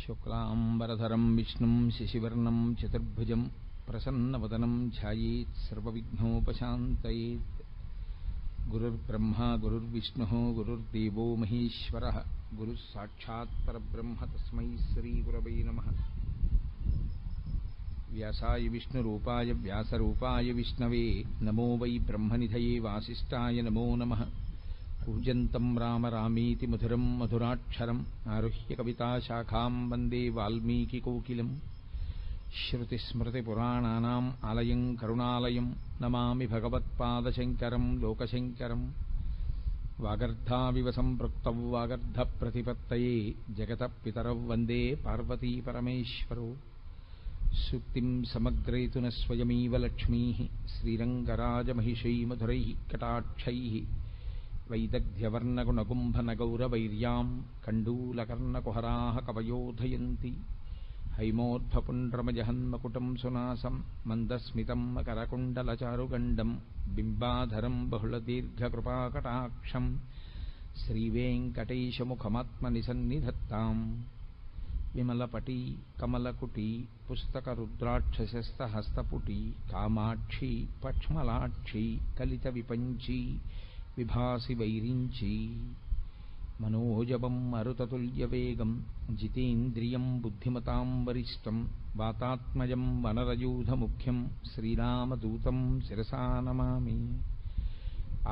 శుక్లాంబరధరం విష్ణుం శశివర్ణం చతుర్భుజం ప్రసన్నవదనం ధ్యాయేత్ సర్వవిఘ్నోపశాంతయేత్. గురుర్బ్రహ్మా గురుర్విష్ణుః గురుర్దేవో మహేశ్వరః గురుః సాక్షాత్ పరబ్రహ్మ తస్మై శ్రీగురవై నమః. వ్యాసాయ విష్ణురూపాయ వ్యాసరూపాయ విష్ణవే నమో వై బ్రహ్మనిధయే వాసిష్ఠాయ నమో నమః. కూజంతం రామ రామేతి మధురం మధురాక్షరం ఆరుహ్య కవితాశాఖాం వందే వాల్మీకికోకిలం. శ్రుతిస్మృతిపురాణానాం ఆలయం కరుణాలయం నమామి భగవత్పాదశంకరం లోకశంకరం. వాగర్ధావివ సంపృక్తౌ వాగర్ధప్రతిపత్తయే జగతః పితరౌ వందే పార్వతీపరమేశ్వరౌ. సూక్తిం సమగ్రేతున స్వయమేవ లక్ష్మీః శ్రీరంగరాజమహిషై మధురైః కటాక్షైః. వైదగ్ధ్యవర్ణగుణగుంభనగౌరవైర్యాం కండూలకర్ణకుహరాः కవయోధయంతి. హైమోర్ధ్వపుండ్రమజహన్మకుటం సునాసం మందస్మితం మకరకుండలచారుగండం బింబాధరం బహుళదీర్ఘకృపాకటాక్షం. శ్రీవేంకటేశముఖమాత్మనిసన్నిధత్తాం. విమలపటీ కమలకుటీ పుస్తకరుద్రాక్షసస్తహస్తపుటీ కామాక్షి పక్ష్మలాక్షి కలితవిపంచీ విభాసి వైరించి. మనోజవం మరుతతుల్యవేగం జితేంద్రియం బుద్ధిమతాం వరిష్టం వాతాత్మజం వనరయూధముఖ్యం శ్రీరామదూతం శిరసా నమామి.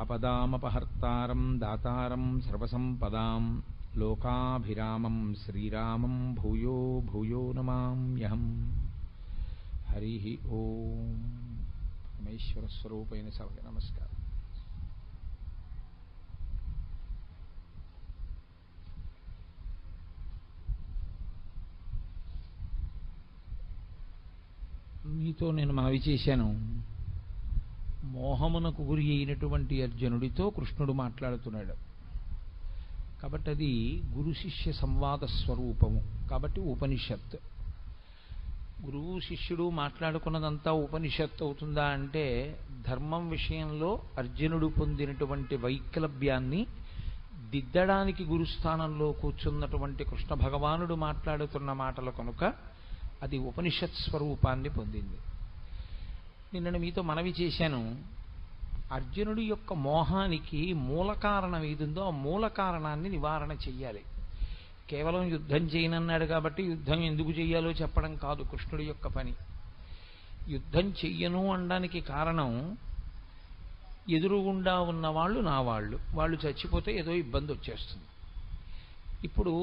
ఆపదామపహర్తారం దాతారం సర్వసంపదాం లోకాభిరామం శ్రీరామం భూయో భూయో నమామ్యహం. హరి ఓం. పరమేశ్వర స్వరూపైన సభకి నమస్కారం. మీతో నేను మనవి చేశాను, మోహమునకు గురి అయినటువంటి అర్జునుడితో కృష్ణుడు మాట్లాడుతున్నాడు కాబట్టి అది గురు శిష్య సంవాద స్వరూపము. కాబట్టి ఉపనిషత్. గురువు శిష్యుడు మాట్లాడుకున్నదంతా ఉపనిషత్తు అవుతుందా అంటే, ధర్మం విషయంలో అర్జునుడు పొందినటువంటి వైక్లభ్యాన్ని దిద్దడానికి గురుస్థానంలో కూర్చున్నటువంటి కృష్ణ భగవానుడు మాట్లాడుతున్న మాటలు కనుక అది ఉపనిషత్ స్వరూపాన్ని పొందింది. నిన్న మీతో మనవి చేశాను, అర్జునుడి యొక్క మోహానికి మూల కారణం ఏదుందో ఆ మూల కారణాన్ని నివారణ చెయ్యాలి. కేవలం యుద్ధం చేయనన్నాడు కాబట్టి యుద్ధం ఎందుకు చెయ్యాలో చెప్పడం కాదు కృష్ణుడి యొక్క పని. యుద్ధం చెయ్యను అనడానికి కారణం, ఎదురుగుండా ఉన్నవాళ్ళు నా వాళ్ళు చచ్చిపోతే ఏదో ఇబ్బంది వచ్చేస్తుంది. ఇప్పుడు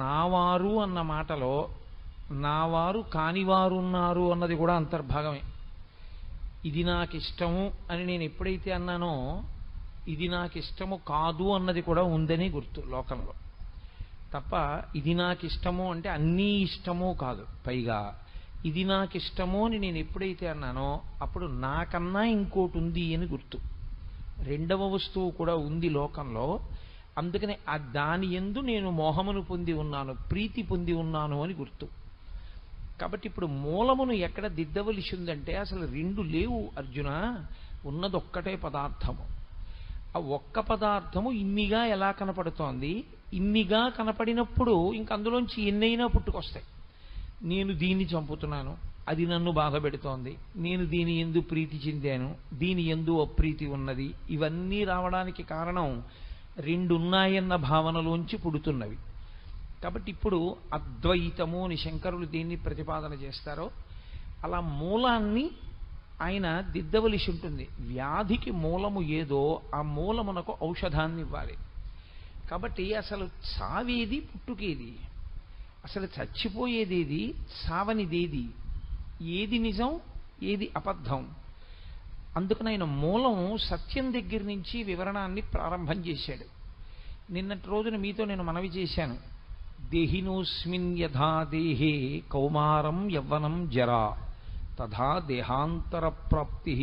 నావారు అన్న మాటలో నావారు కానివారున్నారు అన్నది కూడా అంతర్భాగమే. ఇది నాకిష్టము అని నేను ఎప్పుడైతే అన్నానో, ఇది నాకిష్టము కాదు అన్నది కూడా ఉందని గుర్తు లోకంలో. తప్ప ఇది నాకిష్టము అంటే అన్నీ ఇష్టము కాదు. పైగా ఇది నాకిష్టము అని నేను ఎప్పుడైతే అన్నానో అప్పుడు నాకన్నా ఇంకోటి ఉంది అని గుర్తు. రెండవ వస్తువు కూడా ఉంది లోకంలో. అందుకని ఆ దాని యందు నేను మోహమును పొంది ఉన్నాను, ప్రీతి పొంది ఉన్నాను అని గుర్తు. కాబట్టి ఇప్పుడు మూలమును ఎక్కడ దిద్దవలసి ఉందంటే, అసలు రెండు లేవు అర్జున, ఉన్నదొక్కటే పదార్థము. ఆ ఒక్క పదార్థము ఇన్నిగా ఎలా కనపడుతోంది? ఇన్నిగా కనపడినప్పుడు ఇంక అందులోంచి ఎన్నైనా పుట్టుకొస్తాయి. నేను దీన్ని చంపుతున్నాను, అది నన్ను బాధ పెడుతోంది, నేను దీని యందు ప్రీతి చెందాను, దీని యందు అప్రీతి ఉన్నది. ఇవన్నీ రావడానికి కారణం రెండున్నాయన్న భావనలోంచి పుడుతున్నవి. కాబట్టి ఇప్పుడు అద్వైతము అని శంకరులు దీన్ని ప్రతిపాదన చేస్తారో అలా మూలాన్ని ఆయన దిద్దవలసి ఉంటుంది. వ్యాధికి మూలము ఏదో ఆ మూలమునకు ఔషధాన్ని ఇవ్వాలి. కాబట్టి అసలు చావేది, పుట్టుకేది, అసలు చచ్చిపోయేదేది, చావనిదేది, ఏది నిజం ఏది అబద్ధం. అందుకని ఆయన మూలం సత్యం దగ్గర నుంచి వివరణాన్ని ప్రారంభం చేశాడు. నిన్నటి రోజున మీతో నేను మనవి చేశాను, దేహినోస్మిన్ యథా దేహే కౌమారం యవ్వనం జరా తథా దేహాంతర ప్రాప్తి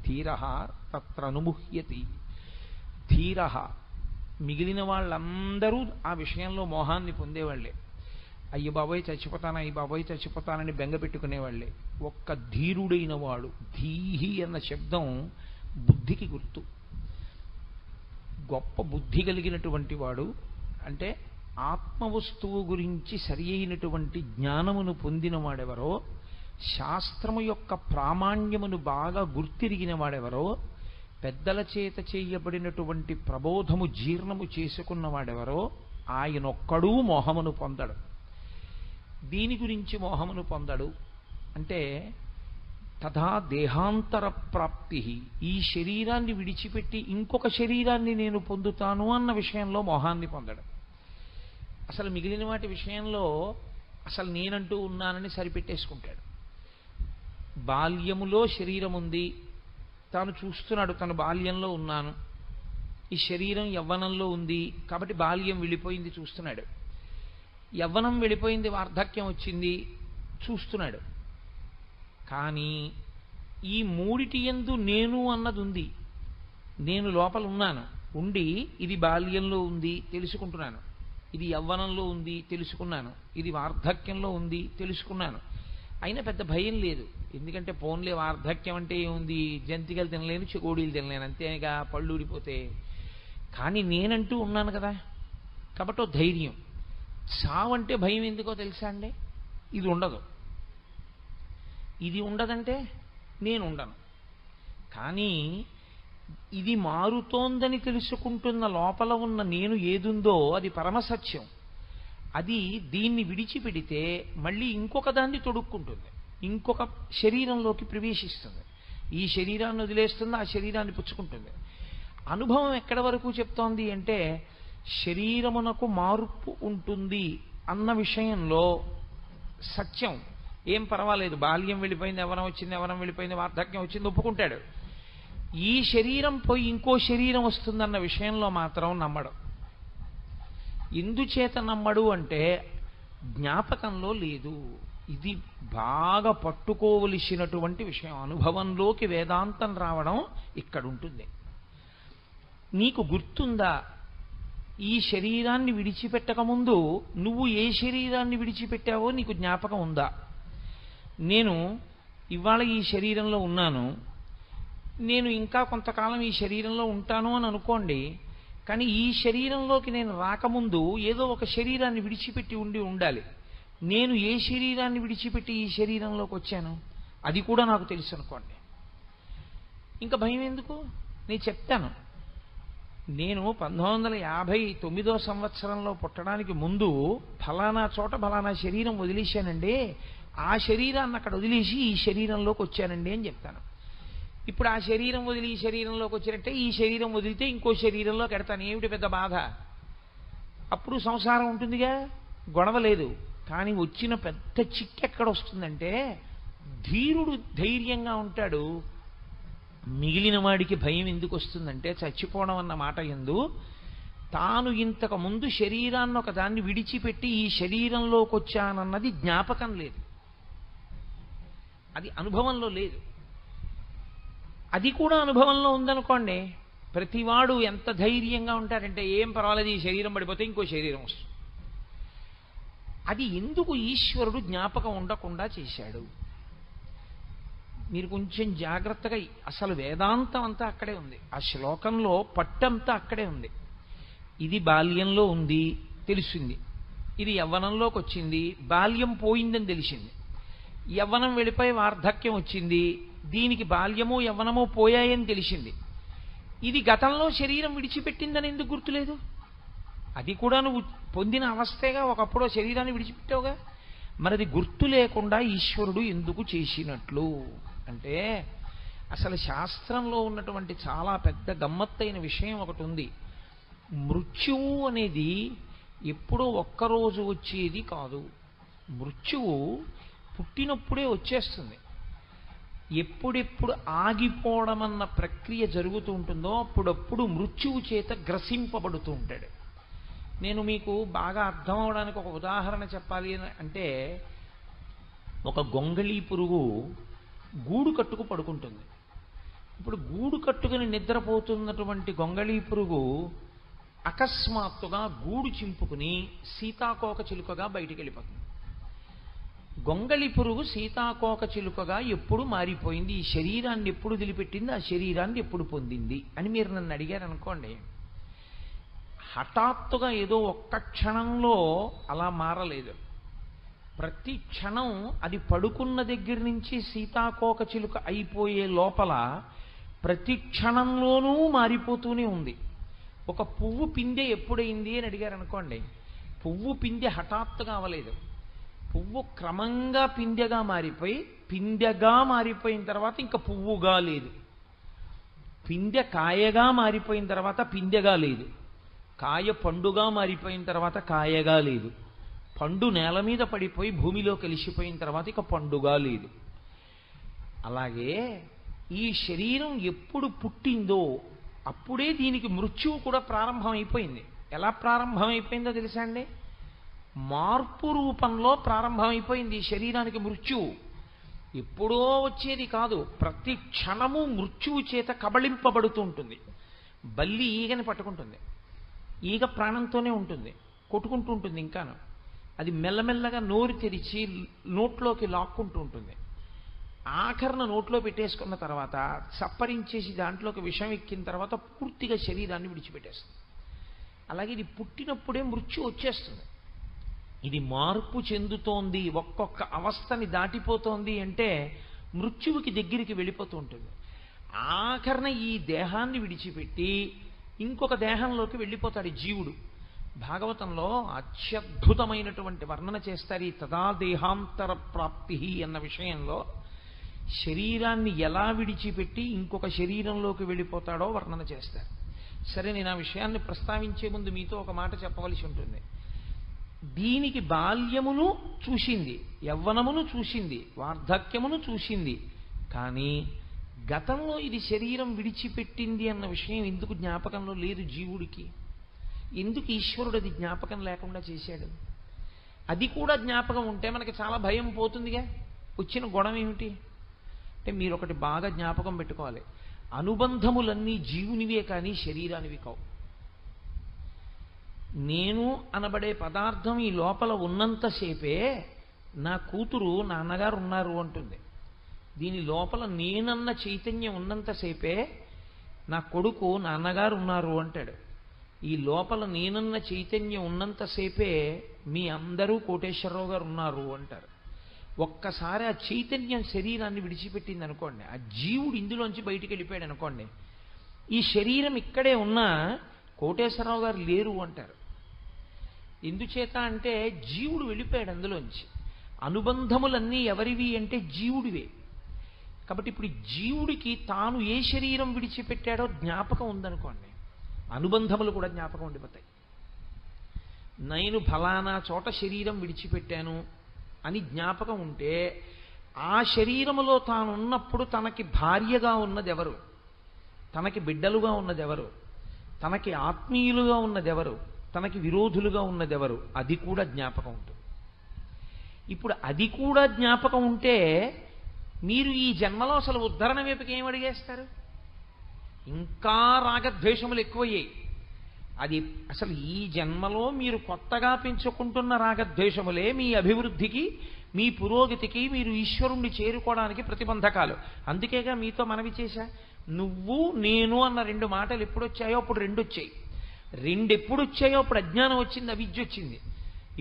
ధీరః తత్రనుముహ్యతి. ధీరః, మిగిలిన వాళ్ళందరూ ఆ విషయంలో మోహాన్ని పొందేవాళ్లే. అయ్య బాబోయ్ చచ్చిపోతాను, అయ్య బాబోయ్ చచ్చిపోతానని బెంగ పెట్టుకునేవాళ్లే. ఒక్క ధీరుడైన వాడు, ధీహి అన్న శబ్దం బుద్ధికి గుర్తు. గొప్ప బుద్ధి కలిగినటువంటి వాడు అంటే ఆత్మవస్తువు గురించి సరి అయినటువంటి జ్ఞానమును పొందిన వాడెవరో, శాస్త్రము యొక్క ప్రామాణ్యమును బాగా గుర్తిరిగిన వాడెవరో, పెద్దల చేత చేయబడినటువంటి ప్రబోధము జీర్ణము చేసుకున్నవాడెవరో ఆయనొక్కడూ మోహమును పొందడు. దీని గురించి మోహమును పొందడు అంటే తథా దేహాంతర ప్రాప్తి, ఈ శరీరాన్ని విడిచిపెట్టి ఇంకొక శరీరాన్ని నేను పొందుతాను అన్న విషయంలో మోహాన్ని పొందడు. అసలు మిగిలిన వాటి విషయంలో అసలు నేనంటూ ఉన్నానని సరిపెట్టేసుకుంటాడు. బాల్యములో శరీరం ఉంది, తాను చూస్తున్నాడు తను బాల్యంలో ఉన్నాను, ఈ శరీరం యవ్వనంలో ఉంది కాబట్టి బాల్యం వెళ్ళిపోయింది చూస్తున్నాడు, యవ్వనం వెళ్ళిపోయింది వార్ధక్యం వచ్చింది చూస్తున్నాడు. కానీ ఈ మూడిటి యందు నేను అన్నది ఉంది. నేను లోపల ఉన్నాను, ఉండి ఇది బాల్యంలో ఉంది తెలుసుకుంటున్నాను, ఇది యవ్వనంలో ఉంది తెలుసుకున్నాను, ఇది వార్ధక్యంలో ఉంది తెలుసుకున్నాను. అయినా పెద్ద భయం లేదు, ఎందుకంటే పోన్లే వార్ధక్యం అంటే ఏముంది, జంతికలు తినలేను చెకోడీలు తినలేను అంతేగా, పళ్ళు ఊడిపోతే. కానీ నేనంటూ ఉన్నాను కదా, కాబట్టి ధైర్యం. చావంటే భయం ఎందుకో తెలుసా అండి? ఇది ఉండదు, ఇది ఉండదంటే నేను ఉండను. కానీ ఇది మారుతోందని తెలుసుకుంటున్న లోపల ఉన్న నేను ఏదుందో అది పరమసత్యం. అది దీన్ని విడిచిపెడితే మళ్ళీ ఇంకొక దాన్ని తొడుక్కుంటుంది, ఇంకొక శరీరంలోకి ప్రవేశిస్తుంది, ఈ శరీరాన్ని వదిలేస్తుంది, ఆ శరీరాన్ని పుచ్చుకుంటుంది. అనుభవం ఎక్కడి వరకు చెప్తోంది అంటే శరీరమునకు మార్పు ఉంటుంది అన్న విషయంలో సత్యం. ఏం పర్వాలేదు, బాల్యం వెళ్ళిపోయింది, యవ్వనం వచ్చింది, యవ్వనం వెళ్ళిపోయింది, వార్ధక్యం వచ్చింది ఒప్పుకుంటాడు. ఈ శరీరం పోయి ఇంకో శరీరం వస్తుందన్న విషయంలో మాత్రం నమ్మడు. ఎందుచేత నమ్మడు అంటే జ్ఞాపకంలో లేదు. ఇది బాగా పట్టుకోవలసినటువంటి విషయం. అనుభవంలోకి వేదాంతం రావడం ఇక్కడ ఉంటుంది. నీకు గుర్తుందా, ఈ శరీరాన్ని విడిచిపెట్టకముందు నువ్వు ఏ శరీరాన్ని విడిచిపెట్టావో నీకు జ్ఞాపకం ఉందా? నేను ఇవాళ ఈ శరీరంలో ఉన్నాను, నేను ఇంకా కొంతకాలం ఈ శరీరంలో ఉంటాను అని అనుకోండి. కానీ ఈ శరీరంలోకి నేను రాకముందు ఏదో ఒక శరీరాన్ని విడిచిపెట్టి ఉండాలి. నేను ఏ శరీరాన్ని విడిచిపెట్టి ఈ శరీరంలోకి వచ్చాను అది కూడా నాకు తెలుసు అనుకోండి. ఇంకా భయం ఎందుకు? నేను చెప్తాను. నేను 1959 సంవత్సరంలో పుట్టడానికి ముందు ఫలానా చోట ఫలానా శరీరం వదిలేశానండి, ఆ శరీరాన్ని అక్కడ వదిలేసి ఈ శరీరంలోకి వచ్చానండి అని చెప్తాను. ఇప్పుడు ఆ శరీరం వదిలి ఈ శరీరంలోకి వచ్చినట్టే ఈ శరీరం వదిలితే ఇంకో శరీరంలోకి ఎడతాను. ఏమిటి పెద్ద బాధ? అప్పుడు సంసారం ఉంటుందిగా, గొడవ లేదు. కానీ వచ్చిన పెద్ద చిక్కెక్కడ వస్తుందంటే ధీరుడు ధైర్యంగా ఉంటాడు, మిగిలిన వాడికి భయం ఎందుకు వస్తుందంటే చచ్చిపోవడం అన్న మాట యందు తాను ఇంతకు ముందు శరీరాన్ని ఒక దాన్ని విడిచిపెట్టి ఈ శరీరంలోకి వచ్చానన్నది జ్ఞాపకం లేదు, అది అనుభవంలో లేదు. అది కూడా అనుభవంలో ఉందనుకోండి, ప్రతివాడు ఎంత ధైర్యంగా ఉంటారంటే ఏం పర్వాలేదు, ఈ శరీరం పడిపోతే ఇంకో శరీరం వస్తుంది. అది ఎందుకు ఈశ్వరుడు జ్ఞాపకం ఉండకుండా చేశాడు? మీరు కొంచెం జాగ్రత్తగా, అసలు వేదాంతం అంతా అక్కడే ఉంది, ఆ శ్లోకంలో పట్టంతా అక్కడే ఉంది. ఇది బాల్యంలో ఉంది తెలిసింది, ఇది యవ్వనంలోకి వచ్చింది, బాల్యం పోయిందని తెలిసింది, యవ్వనం వెళ్ళిపోయి వార్ధక్యం వచ్చింది, దీనికి బాల్యము యవ్వనము పోయాయని తెలిసింది. ఇది గతంలో శరీరం విడిచిపెట్టిందని ఎందుకు గుర్తులేదు? అది కూడా నువ్వు పొందిన అవస్థేగా, ఒకప్పుడు శరీరాన్ని విడిచిపెట్టావుగా. మరది గుర్తు లేకుండా ఈశ్వరుడు ఎందుకు చేసినట్లు అంటే అసలు శాస్త్రంలో ఉన్నటువంటి చాలా పెద్ద గమ్మత్తైన విషయం ఒకటి ఉంది. మృత్యువు అనేది ఎప్పుడో ఒక్కరోజు వచ్చేది కాదు. మృత్యువు పుట్టినప్పుడే వచ్చేస్తుంది. ఎప్పుడెప్పుడు ఆగిపోవడం అన్న ప్రక్రియ జరుగుతూ ఉంటుందో అప్పుడప్పుడు మృత్యువు చేత గ్రసింపబడుతూ ఉంటాడు. నేను మీకు బాగా అర్థం అవడానికి ఒక ఉదాహరణ చెప్పాలి అంటే, ఒక గొంగళీ పురుగు గూడు కట్టుకు పడుకుంటుంది. ఇప్పుడు గూడు కట్టుకుని నిద్రపోతున్నటువంటి గొంగళీ పురుగు అకస్మాత్తుగా గూడు చింపుకుని సీతాకోక చిలుకగా బయటికి వెళ్ళిపోతుంది. గొంగళి పురుగు సీతాకోక చిలుకగా ఎప్పుడు మారిపోయింది, ఈ శరీరాన్ని ఎప్పుడు వదిలిపెట్టింది, ఆ శరీరాన్ని ఎప్పుడు పొందింది అని మీరు నన్ను అడిగారనుకోండి, హఠాత్తుగా ఏదో ఒక్క క్షణంలో అలా మారలేదు. ప్రతి క్షణం అది పడుకున్న దగ్గర నుంచి సీతాకోక చిలుక అయిపోయే లోపల ప్రతి క్షణంలోనూ మారిపోతూనే ఉంది. ఒక పువ్వు పిందె ఎప్పుడైంది అని అడిగారు అనుకోండి, పువ్వు పిందె హఠాత్తుగా అవ్వలేదు. పువ్వు క్రమంగా పిందెగా మారిపోయి, పిందెగా మారిపోయిన తర్వాత ఇంకా పువ్వుగా లేదు. పిందె కాయగా మారిపోయిన తర్వాత పిందెగా లేదు. కాయ పండుగా మారిపోయిన తర్వాత కాయగా లేదు. పండు నేల మీద పడిపోయి భూమిలో కలిసిపోయిన తర్వాత ఇక పండుగా లేదు. అలాగే ఈ శరీరం ఎప్పుడు పుట్టిందో అప్పుడే దీనికి మృత్యువు కూడా ప్రారంభమైపోయింది. ఎలా ప్రారంభమైపోయిందో తెలుసా అండి? మార్పు రూపంలో ప్రారంభమైపోయింది ఈ శరీరానికి మృత్యువు. ఎప్పుడో వచ్చేది కాదు, ప్రతి క్షణము మృత్యువు చేత కబళింపబడుతూ ఉంటుంది. బల్లి ఈగని పట్టుకుంటుంది, ఈగ ప్రాణంతోనే ఉంటుంది, కొట్టుకుంటూ ఉంటుంది. ఇంకాను అది మెల్లమెల్లగా నోరు తెరిచి నోట్లోకి లాక్కుంటూ ఉంటుంది. ఆఖరణ నోట్లో పెట్టేసుకున్న తర్వాత చప్పరించేసి దాంట్లోకి విషం ఎక్కిన తర్వాత పూర్తిగా శరీరాన్ని విడిచిపెట్టేస్తుంది. అలాగే ఇది పుట్టినప్పుడే మృత్యు వచ్చేస్తుంది. ఇది మార్పు చెందుతోంది, ఒక్కొక్క అవస్థని దాటిపోతోంది అంటే మృత్యువుకి దగ్గరికి వెళ్ళిపోతూ ఉంటుంది. ఆఖరణ ఈ దేహాన్ని విడిచిపెట్టి ఇంకొక దేహంలోకి వెళ్ళిపోతాడు జీవుడు. భాగవతంలో అత్యద్భుతమైనటువంటి వర్ణన చేస్తారు ఈ తదా దేహాంతర ప్రాప్తి అన్న విషయంలో. శరీరాన్ని ఎలా విడిచిపెట్టి ఇంకొక శరీరంలోకి వెళ్ళిపోతాడో వర్ణన చేస్తారు. సరే, నేను ఆ విషయాన్ని ప్రస్తావించే ముందు మీతో ఒక మాట చెప్పవలసి ఉంటుంది. దీనికి బాల్యమును చూసింది, యవ్వనమును చూసింది, వార్ధక్యమును చూసింది. కానీ గతంలో ఇది శరీరం విడిచిపెట్టింది అన్న విషయం ఎందుకు జ్ఞాపకంలో లేదు జీవుడికి? ఎందుకు ఈశ్వరుడు అది జ్ఞాపకం లేకుండా చేశాడు? అది కూడా జ్ఞాపకం ఉంటే మనకి చాలా భయం పోతుందిగా. వచ్చిన గొడవ ఏమిటి అంటే, మీరు ఒకటి బాగా జ్ఞాపకం పెట్టుకోవాలి, అనుబంధములన్నీ జీవునివే కానీ శరీరానివి కావు. నేను అనబడే పదార్థం ఈ లోపల ఉన్నంతసేపే నా కూతురు నాన్నగారు ఉన్నారు అంటుంది. దీని లోపల నేనన్న చైతన్యం ఉన్నంతసేపే నా కొడుకు నాన్నగారు ఉన్నారు అంటాడు. ఈ లోపల నేనన్న చైతన్యం ఉన్నంతసేపే మీ అందరూ కోటేశ్వరరావు గారు ఉన్నారు అంటారు. ఒక్కసారి ఆ చైతన్యం శరీరాన్ని విడిచిపెట్టింది అనుకోండి, ఆ జీవుడు ఇందులోంచి బయటికి వెళ్ళిపోయాడు అనుకోండి, ఈ శరీరం ఇక్కడే ఉన్నా కోటేశ్వరరావు గారు లేరు అంటారు. ఎందుచేత అంటే జీవుడు వెళ్ళిపోయాడు అందులోంచి. అనుబంధములన్నీ ఎవరివి అంటే జీవుడివే. కాబట్టి ఇప్పుడు జీవుడికి తాను ఏ శరీరం విడిచిపెట్టాడో జ్ఞాపకం ఉందనుకోండి, అనుబంధములు కూడా జ్ఞాపకం ఉండిపోతాయి. నేను ఫలానా చోట శరీరం విడిచిపెట్టాను అని జ్ఞాపకం ఉంటే, ఆ శరీరములో తానున్నప్పుడు తనకి భార్యగా ఉన్నదెవరు, తనకి బిడ్డలుగా ఉన్నదెవరు, తనకి ఆత్మీయులుగా ఉన్నదెవరు, తనకి విరోధులుగా ఉన్నదెవరు, అది కూడా జ్ఞాపకం ఉంటుంది. ఇప్పుడు అది కూడా జ్ఞాపకం ఉంటే మీరు ఈ జన్మలో అసలు ఉద్ధరణ వైపుకి ఏం అడిగేస్తారు? ఇంకా రాగద్వేషములు ఎక్కువయ్యాయి. అది అసలు ఈ జన్మలో మీరు కొత్తగా పెంచుకుంటున్న రాగద్వేషములే మీ అభివృద్ధికి, మీ పురోగతికి, మీరు ఈశ్వరుణ్ణి చేరుకోవడానికి ప్రతిబంధకాలు. అందుకేగా మీతో మనవి చేశా, నువ్వు నేను అన్న రెండు మాటలు ఎప్పుడు వచ్చాయో అప్పుడు రెండు వచ్చాయి. రెండు ఎప్పుడు వచ్చాయో అప్పుడు అజ్ఞానం వచ్చింది, అవిద్య వచ్చింది.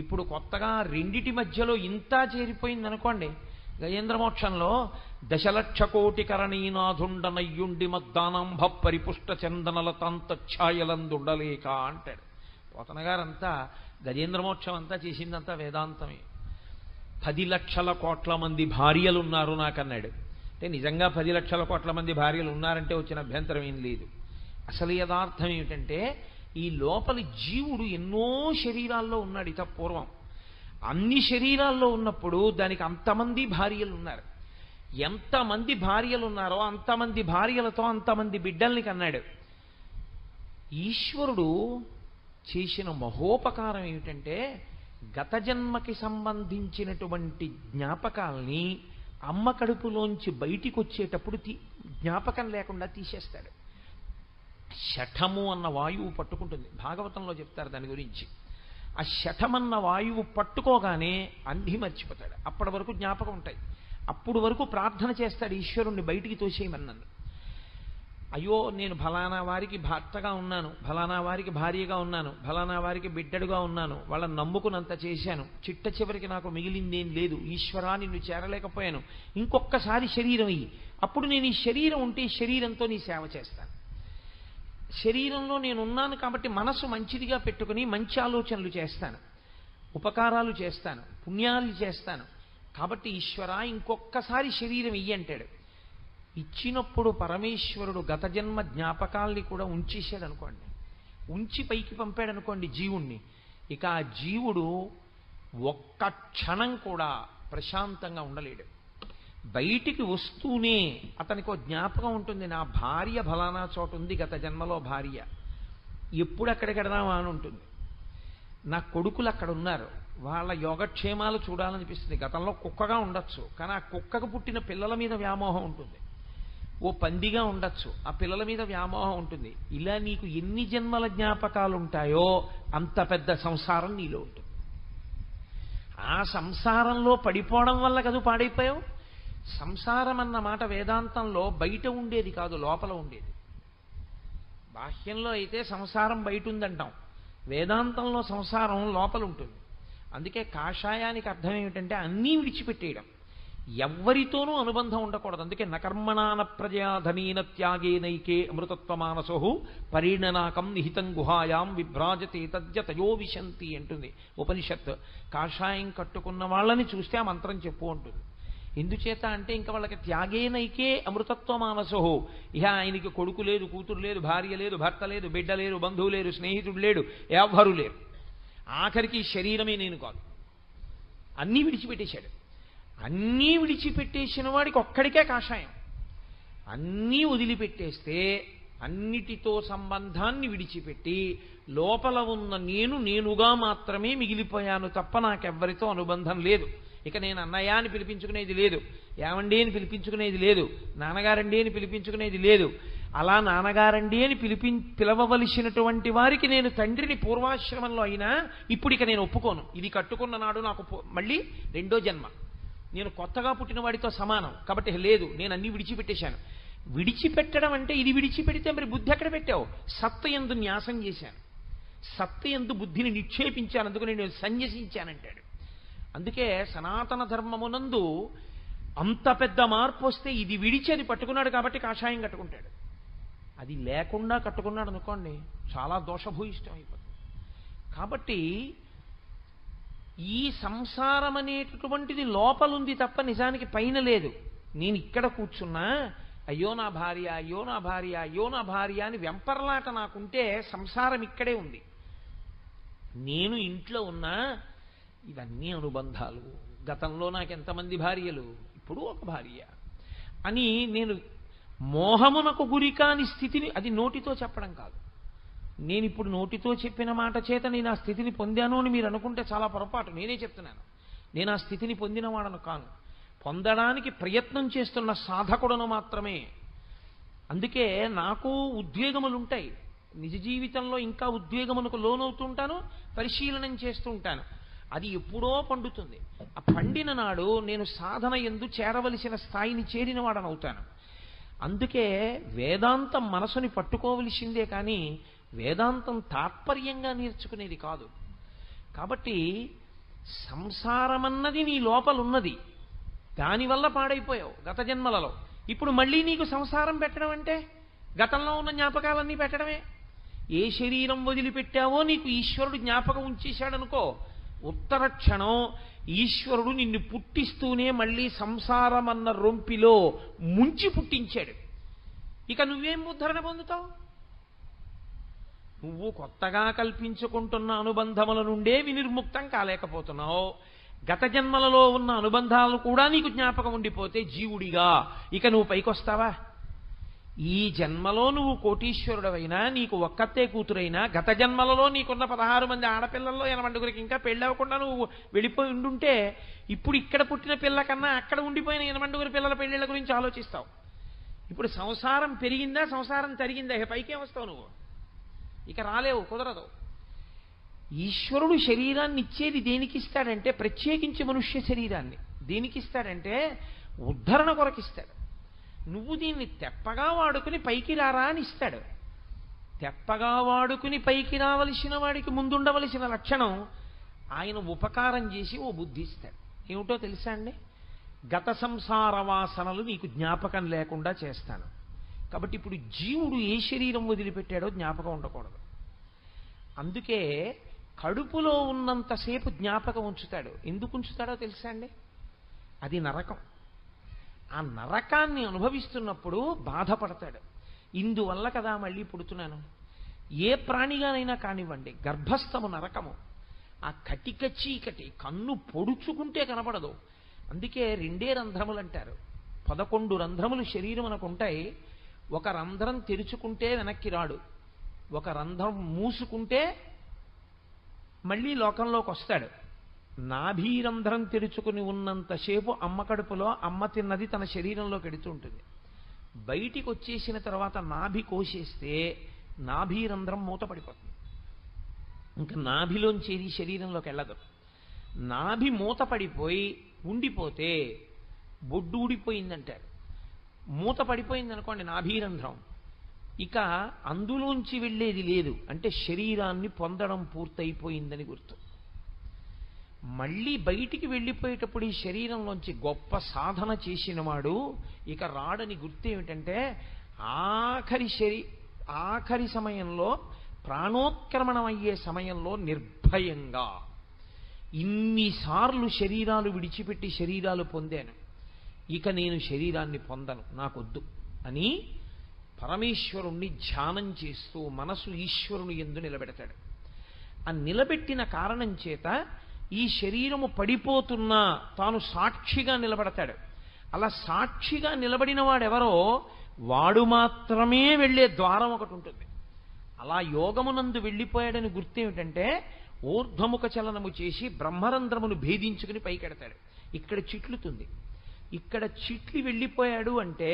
ఇప్పుడు కొత్తగా రెండిటి మధ్యలో ఇంత చేరిపోయింది అనుకోండి. గజేంద్రమోక్షంలో దశలక్ష కోటి కరణీనాథుండనయ్యుండి మద్దానంభ పరిపుష్ట చందనలతాంత ఛాయలందుండలేక అంటాడు. పోతన గారంతా గజేంద్రమోక్షం అంతా చేసిందంతా వేదాంతమే. 10 లక్షల కోట్ల మంది భార్యలు ఉన్నారు నాకన్నాడు. అంటే నిజంగా 10 లక్షల కోట్ల మంది భార్యలు ఉన్నారంటే వచ్చిన అభ్యంతరం ఏం లేదు. అసలు యథార్థం ఏమిటంటే, ఈ లోపలి జీవుడు ఎన్నో శరీరాల్లో ఉన్నాడు ఇత పూర్వం. అన్ని శరీరాల్లో ఉన్నప్పుడు దానికి అంతమంది భార్యలు ఉన్నారు. ఎంతమంది భార్యలు ఉన్నారో అంతమంది భార్యలతో అంతమంది బిడ్డల్ని కన్నాడు. ఈశ్వరుడు చేసిన మహోపకారం ఏమిటంటే, గత జన్మకి సంబంధించినటువంటి జ్ఞాపకాల్ని అమ్మ కడుపులోంచి బయటికి వచ్చేటప్పుడు జ్ఞాపకం లేకుండా తీసేస్తాడు. శఠము అన్న వాయువు పట్టుకుంటుంది, భాగవతంలో చెప్తారు దాని గురించి. ఆ శఠమన్న వాయువు పట్టుకోగానే అన్నీ మర్చిపోతాడు. అప్పటి వరకు జ్ఞాపకం ఉంటాయి. అప్పుడు వరకు ప్రార్థన చేస్తాడు ఈశ్వరుణ్ణి బయటికి తోసేయమన్నాను. అయ్యో నేను ఫలానా వారికి భర్తగా ఉన్నాను, ఫలానా వారికి భార్యగా ఉన్నాను, ఫలానా వారికి బిడ్డడుగా ఉన్నాను, వాళ్ళని నమ్ముకున్నంత చేశాను, చిట్ట చివరికి నాకు మిగిలిందేం లేదు, ఈశ్వరా నిన్ను చేరలేకపోయాను, ఇంకొక్కసారి శరీరం ఇయ్యి, అప్పుడు నేను ఈ శరీరం ఉంటే ఈ శరీరంతో నీ సేవ చేస్తాను. శరీరంలో నేనున్నాను కాబట్టి మనసు మంచిదిగా పెట్టుకుని మంచి ఆలోచనలు చేస్తాను, ఉపకారాలు చేస్తాను, పుణ్యాలు చేస్తాను. కాబట్టి ఈశ్వరా ఇంకొక్కసారి శరీరం ఇయ్యి అంటాడు. ఇచ్చినప్పుడు పరమేశ్వరుడు గత జన్మ జ్ఞాపకాల్ని కూడా ఉంచేశాడు అనుకోండి, ఉంచి పైకి పంపాడు అనుకోండి జీవుణ్ణి. ఇక ఆ జీవుడు ఒక్క క్షణం కూడా ప్రశాంతంగా ఉండలేడు. బయటికి వస్తూనే అతనికి ఒక జ్ఞాపకం ఉంటుంది, నా భార్య ఫలానా చోట ఉంది, గత జన్మలో భార్య, ఎప్పుడు అక్కడికి వెడదామా అని ఉంటుంది. నా కొడుకులు అక్కడ ఉన్నారు, వాళ్ళ యోగక్షేమాలు చూడాలనిపిస్తుంది. గతంలో కుక్కగా ఉండొచ్చు, కానీ ఆ కుక్కకు పుట్టిన పిల్లల మీద వ్యామోహం ఉంటుంది. ఓ పందిగా ఉండొచ్చు, ఆ పిల్లల మీద వ్యామోహం ఉంటుంది. ఇలా నీకు ఎన్ని జన్మల జ్ఞాపకాలు ఉంటాయో అంత పెద్ద సంసారం నీలో ఉంటుంది. ఆ సంసారంలో పడిపోవడం వల్ల కదా పాడైపోయావు. సంసారం అన్న మాట వేదాంతంలో బయట ఉండేది కాదు, లోపల ఉండేది. బాహ్యంలో అయితే సంసారం బయట ఉందంటాం, వేదాంతంలో సంసారం లోపల ఉంటుంది. అందుకే కాషాయానికి అర్థం ఏమిటంటే అన్నీ విడిచిపెట్టేయడం, ఎవ్వరితోనూ అనుబంధం ఉండకూడదు. అందుకే నకర్మణాన ప్రజాధనీన త్యాగేనైకే అమృతత్వమానసో పరిణనాకం నిహితం గుహాయాం విభ్రాజతే తద్యతయో విశంతి అంటుంది ఉపనిషత్. కాషాయం కట్టుకున్న వాళ్ళని చూస్తే ఆ మంత్రం చెప్పు అంటుంది. ఎందుచేత అంటే ఇంకా వాళ్ళకి త్యాగేనైకే అమృతత్వమానసో, ఇహ ఆయనకి కొడుకు లేదు, కూతురు లేదు, భార్య లేదు, భర్త లేదు, బిడ్డ లేరు, బంధువు లేరు, స్నేహితుడు లేడు, ఎవ్వరూ లేరు. ఆఖరికి శరీరమే నేను కాదు, అన్నీ విడిచిపెట్టేశాడు. అన్నీ విడిచిపెట్టేసిన వాడికి ఒక్కడికే కాషాయం. అన్నీ వదిలిపెట్టేస్తే అన్నిటితో సంబంధాన్ని విడిచిపెట్టి లోపల ఉన్న నేనుగా మాత్రమే మిగిలిపోయాను తప్ప నాకెవ్వరితో అనుబంధం లేదు. ఇక నేను అన్నయ్య అని పిలిపించుకునేది లేదు, ఏమండి అని పిలిపించుకునేది లేదు, నాన్నగారండి అని పిలిపించుకునేది లేదు. అలా నాన్నగారండి అని పిలవవలసినటువంటి వారికి నేను తండ్రిని పూర్వాశ్రమంలో అయినా ఇప్పుడు ఇక నేను ఒప్పుకోను. ఇది కట్టుకున్న నాడు నాకు మళ్ళీ రెండో జన్మ, నేను కొత్తగా పుట్టిన వాడితో సమానం. కాబట్టి లేదు, నేను అన్ని విడిచిపెట్టేశాను. విడిచిపెట్టడం అంటే ఇది విడిచిపెడితే మరి బుద్ధి ఎక్కడ పెట్టావు? సత్త యందు న్యాసం చేశాను, సత్త యందు బుద్ధిని నిక్షేపించాను, అందుకు నేను సన్యసించానంటాడు. అందుకే సనాతన ధర్మమునందు అంత పెద్ద మార్పు వస్తే ఇది విడిచి అది పట్టుకున్నాడు కాబట్టి కాషాయం కట్టుకుంటాడు. అది లేకుండా కట్టుకున్నాడు అనుకోండి చాలా దోషభూయిష్టం అయిపోతుంది. కాబట్టి ఈ సంసారం అనేటటువంటిది లోపలుంది తప్ప నిజానికి పైన లేదు. నేను ఇక్కడ కూర్చున్నా అయ్యో నా భార్య, అయ్యో నా భార్య, అయ్యో నా భార్య అని వెంపర్లాట నాకుంటే సంసారం ఇక్కడే ఉంది. నేను ఇంట్లో ఉన్నా ఇవన్నీ అనుబంధాలు, గతంలో నాకు ఎంతమంది భార్యలు, ఇప్పుడు ఒక భార్య అని నేను మోహమునకు గురికాని స్థితిని, అది నోటితో చెప్పడం కాదు. నేను ఇప్పుడు నోటితో చెప్పిన మాట చేత నేను ఆ స్థితిని పొందాను అని మీరు అనుకుంటే చాలా పొరపాటు. నేనే చెప్తున్నాను, నేను ఆ స్థితిని పొందినవాడను కాను, పొందడానికి ప్రయత్నం చేస్తున్న సాధకుడను మాత్రమే. అందుకే నాకు ఉద్వేగములు ఉంటాయి, నిజ జీవితంలో ఇంకా ఉద్వేగమునకు లోనవుతుంటాను, పరిశీలనం చేస్తూ ఉంటాను. అది ఎప్పుడో పండుతుంది. ఆ పండిన నాడు నేను సాధన యందు చేరవలసిన స్థాయిని చేరిన వాడనవుతాను. అందుకే వేదాంతం మనసుని పట్టుకోవలసిందే కానీ వేదాంతం తాత్పర్యంగా నేర్చుకునేది కాదు. కాబట్టి సంసారమన్నది నీ లోపలున్నది, దానివల్ల పాడైపోయావు గత జన్మలలో. ఇప్పుడు మళ్ళీ నీకు సంసారం పెట్టడం అంటే గతంలో ఉన్న జ్ఞాపకాలన్నీ పెట్టడమే. ఏ శరీరం వదిలిపెట్టావో నీకు ఈశ్వరుడు జ్ఞాపకం ఉంచేశాడనుకో, ఉత్తర క్షణం ఈశ్వరుడు నిన్ను పుట్టిస్తూనే మళ్ళీ సంసారం అన్న రొంపిలో ముంచి పుట్టించాడు. ఇక నువ్వేం ఉద్ధరణ పొందుతావు? నువ్వు కొత్తగా కల్పించుకుంటున్న అనుబంధముల నుండే వినిర్ముక్తం కాలేకపోతున్నావు. గత జన్మలలో ఉన్న అనుబంధాలు కూడా నీకు జ్ఞాపకం ఉండిపోతే జీవుడిగా ఇక నువ్వు పైకొస్తావా? ఈ జన్మలో నువ్వు కోటీశ్వరుడవైనా, నీకు ఒక్కతే కూతురైనా, గత జన్మలలో నీకున్న 16 మంది ఆడపిల్లల్లో 80 ఇంకా పెళ్ళవకుండా నువ్వు వెళ్ళిపోయి ఉండుంటే ఇప్పుడు ఇక్కడ పుట్టిన పిల్ల కన్నా అక్కడ ఉండిపోయిన 80 పిల్లల పెళ్ళిళ్ళ గురించి ఆలోచిస్తావు. ఇప్పుడు సంసారం పెరిగిందా, సంసారం తరిగిందా, పైకే వస్తావు నువ్వు, ఇక రాలేవు, కుదరదు. ఈశ్వరుడు శరీరాన్ని ఇచ్చేది దేనికి ఇస్తాడంటే, ప్రత్యేకించి మనుష్య శరీరాన్ని దేనికి ఇస్తాడంటే ఉద్ధరణ కొరకిస్తాడు. నువ్వు దీన్ని తెప్పగా వాడుకుని పైకి రారా అని ఇస్తాడు. తెప్పగా వాడుకుని పైకి రావలసిన వాడికి ముందుండవలసిన లక్షణం ఆయన ఉపకారం చేసి ఓ బుద్ధి ఇస్తాడు. ఏమిటో తెలుసా అండి? గత సంసార వాసనలు నీకు జ్ఞాపకం లేకుండా చేస్తాను. కాబట్టి ఇప్పుడు జీవుడు ఏ శరీరం వదిలిపెట్టాడో జ్ఞాపకం ఉండకూడదు. అందుకే కడుపులో ఉన్నంతసేపు జ్ఞాపకం ఉంచుతాడు. ఎందుకు ఉంచుతాడో తెలుసా అండి? అది నరకం. ఆ నరకాన్ని అనుభవిస్తున్నప్పుడు బాధపడతాడు. ఇందువల్ల కదా మళ్ళీ పుడుతున్నాను. ఏ ప్రాణిగానైనా కానివ్వండి, గర్భస్థము నరకము. ఆ కటిక చీకటి కన్ను పొడుచుకుంటే కనపడదు. అందుకే 2 రంధ్రములు అంటారు. 11 రంధ్రములు శరీరం అనుకుంటాయి. ఒక రంధ్రం తెరుచుకుంటే వెనక్కి రాడు, ఒక రంధ్రం మూసుకుంటే మళ్ళీ లోకంలోకి వస్తాడు. నాభీరంధ్రం తెరుచుకుని ఉన్నంతసేపు అమ్మ కడుపులో అమ్మ తిన్నది తన శరీరంలోకి ఎడుతూ ఉంటుంది. బయటికి వచ్చేసిన తర్వాత నాభి కోసేస్తే నాభీరంధ్రం మూత పడిపోతుంది. ఇంకా నాభిలోంచి శరీరంలోకి వెళ్ళదు. నాభి మూత పడిపోయి ఉండిపోతే బొడ్డు ఊడిపోయిందంటారు. మూత పడిపోయింది అనుకోండి నాభీరంధ్రం, ఇక అందులోంచి వెళ్ళేది లేదు. అంటే శరీరాన్ని పొందడం పూర్తయిపోయిందని గుర్తు. మళ్ళీ బయటికి వెళ్ళిపోయేటప్పుడు ఈ శరీరంలోంచి గొప్ప సాధన చేసినవాడు ఇక రాడని గుర్తు ఏమిటంటే ఆఖరి సమయంలో, ప్రాణోత్క్రమణం అయ్యే సమయంలో నిర్భయంగా ఇన్నిసార్లు శరీరాలు విడిచిపెట్టి శరీరాలు పొందాను, ఇక నేను శరీరాన్ని పొందను, నాకొద్దు అని పరమేశ్వరుణ్ణి ధ్యానం చేస్తూ మనసు ఈశ్వరుని యందు నిలబెడతాడు. ఆ నిలబెట్టిన కారణం చేత ఈ శరీరము పడిపోతున్నా తాను సాక్షిగా నిలబడతాడు. అలా సాక్షిగా నిలబడిన వాడెవరో వాడు మాత్రమే వెళ్ళే ద్వారం ఒకటి ఉంటుంది. అలా యోగమునందు వెళ్ళిపోయాడని గుర్తేమిటంటే ఊర్ధ్వముఖ చలనము చేసి బ్రహ్మరంధ్రమును భేదించుకుని పైకెడతాడు. ఇక్కడ చిట్లుతుంది. ఇక్కడ చిట్లి వెళ్ళిపోయాడు అంటే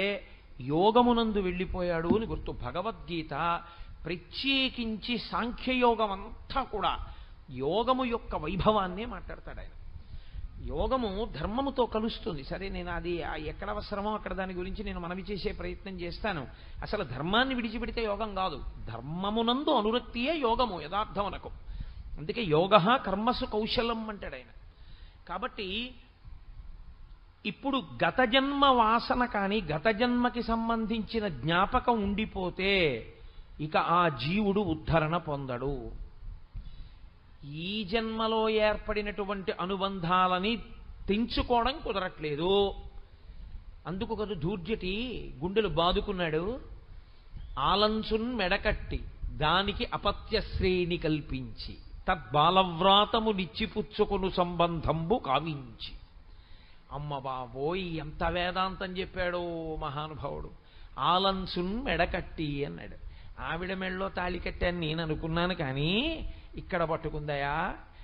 యోగమునందు వెళ్ళిపోయాడు అని గుర్తు. భగవద్గీత ప్రత్యేకించి సాంఖ్యయోగం అంతా కూడా యోగము యొక్క వైభవాన్నే మాట్లాడతాడు ఆయన. యోగము ధర్మముతో కలుస్తుంది. సరే, నేను అది ఎక్కడ అవసరమో అక్కడ దాని గురించి నేను మనవి చేసే ప్రయత్నం చేస్తాను. అసలు ధర్మాన్ని విడిచిపెడితే యోగం కాదు, ధర్మమునందు అనురక్తియే యోగము యథార్థమునకు. అందుకే యోగ కర్మసు కౌశలం అంటాడు ఆయన. కాబట్టి ఇప్పుడు గత జన్మ వాసన కానీ గత జన్మకి సంబంధించిన జ్ఞాపకం ఉండిపోతే ఇక ఆ జీవుడు ఉద్ధరణ పొందడు. ఈ జన్మలో ఏర్పడినటువంటి అనుబంధాలని తెంచుకోవడం కుదరట్లేదు. అందుకు కదా ధూర్జటి గుండెలు బాదుకున్నాడు. ఆలంసున్ మెడకట్టి దానికి అపత్యశ్రేణి కల్పించి తద్బాలవ్రాతము నిచ్చిపుచ్చుకొను సంబంధంబు కావించి. అమ్మ బాబోయ్, ఎంత వేదాంతం చెప్పాడో మహానుభావుడు. ఆలంసున్ మెడకట్టి అన్నాడు. ఆవిడ మెడలో తాళి కట్టాను నేను అనుకున్నాను, కానీ ఇక్కడ పట్టుకుందయా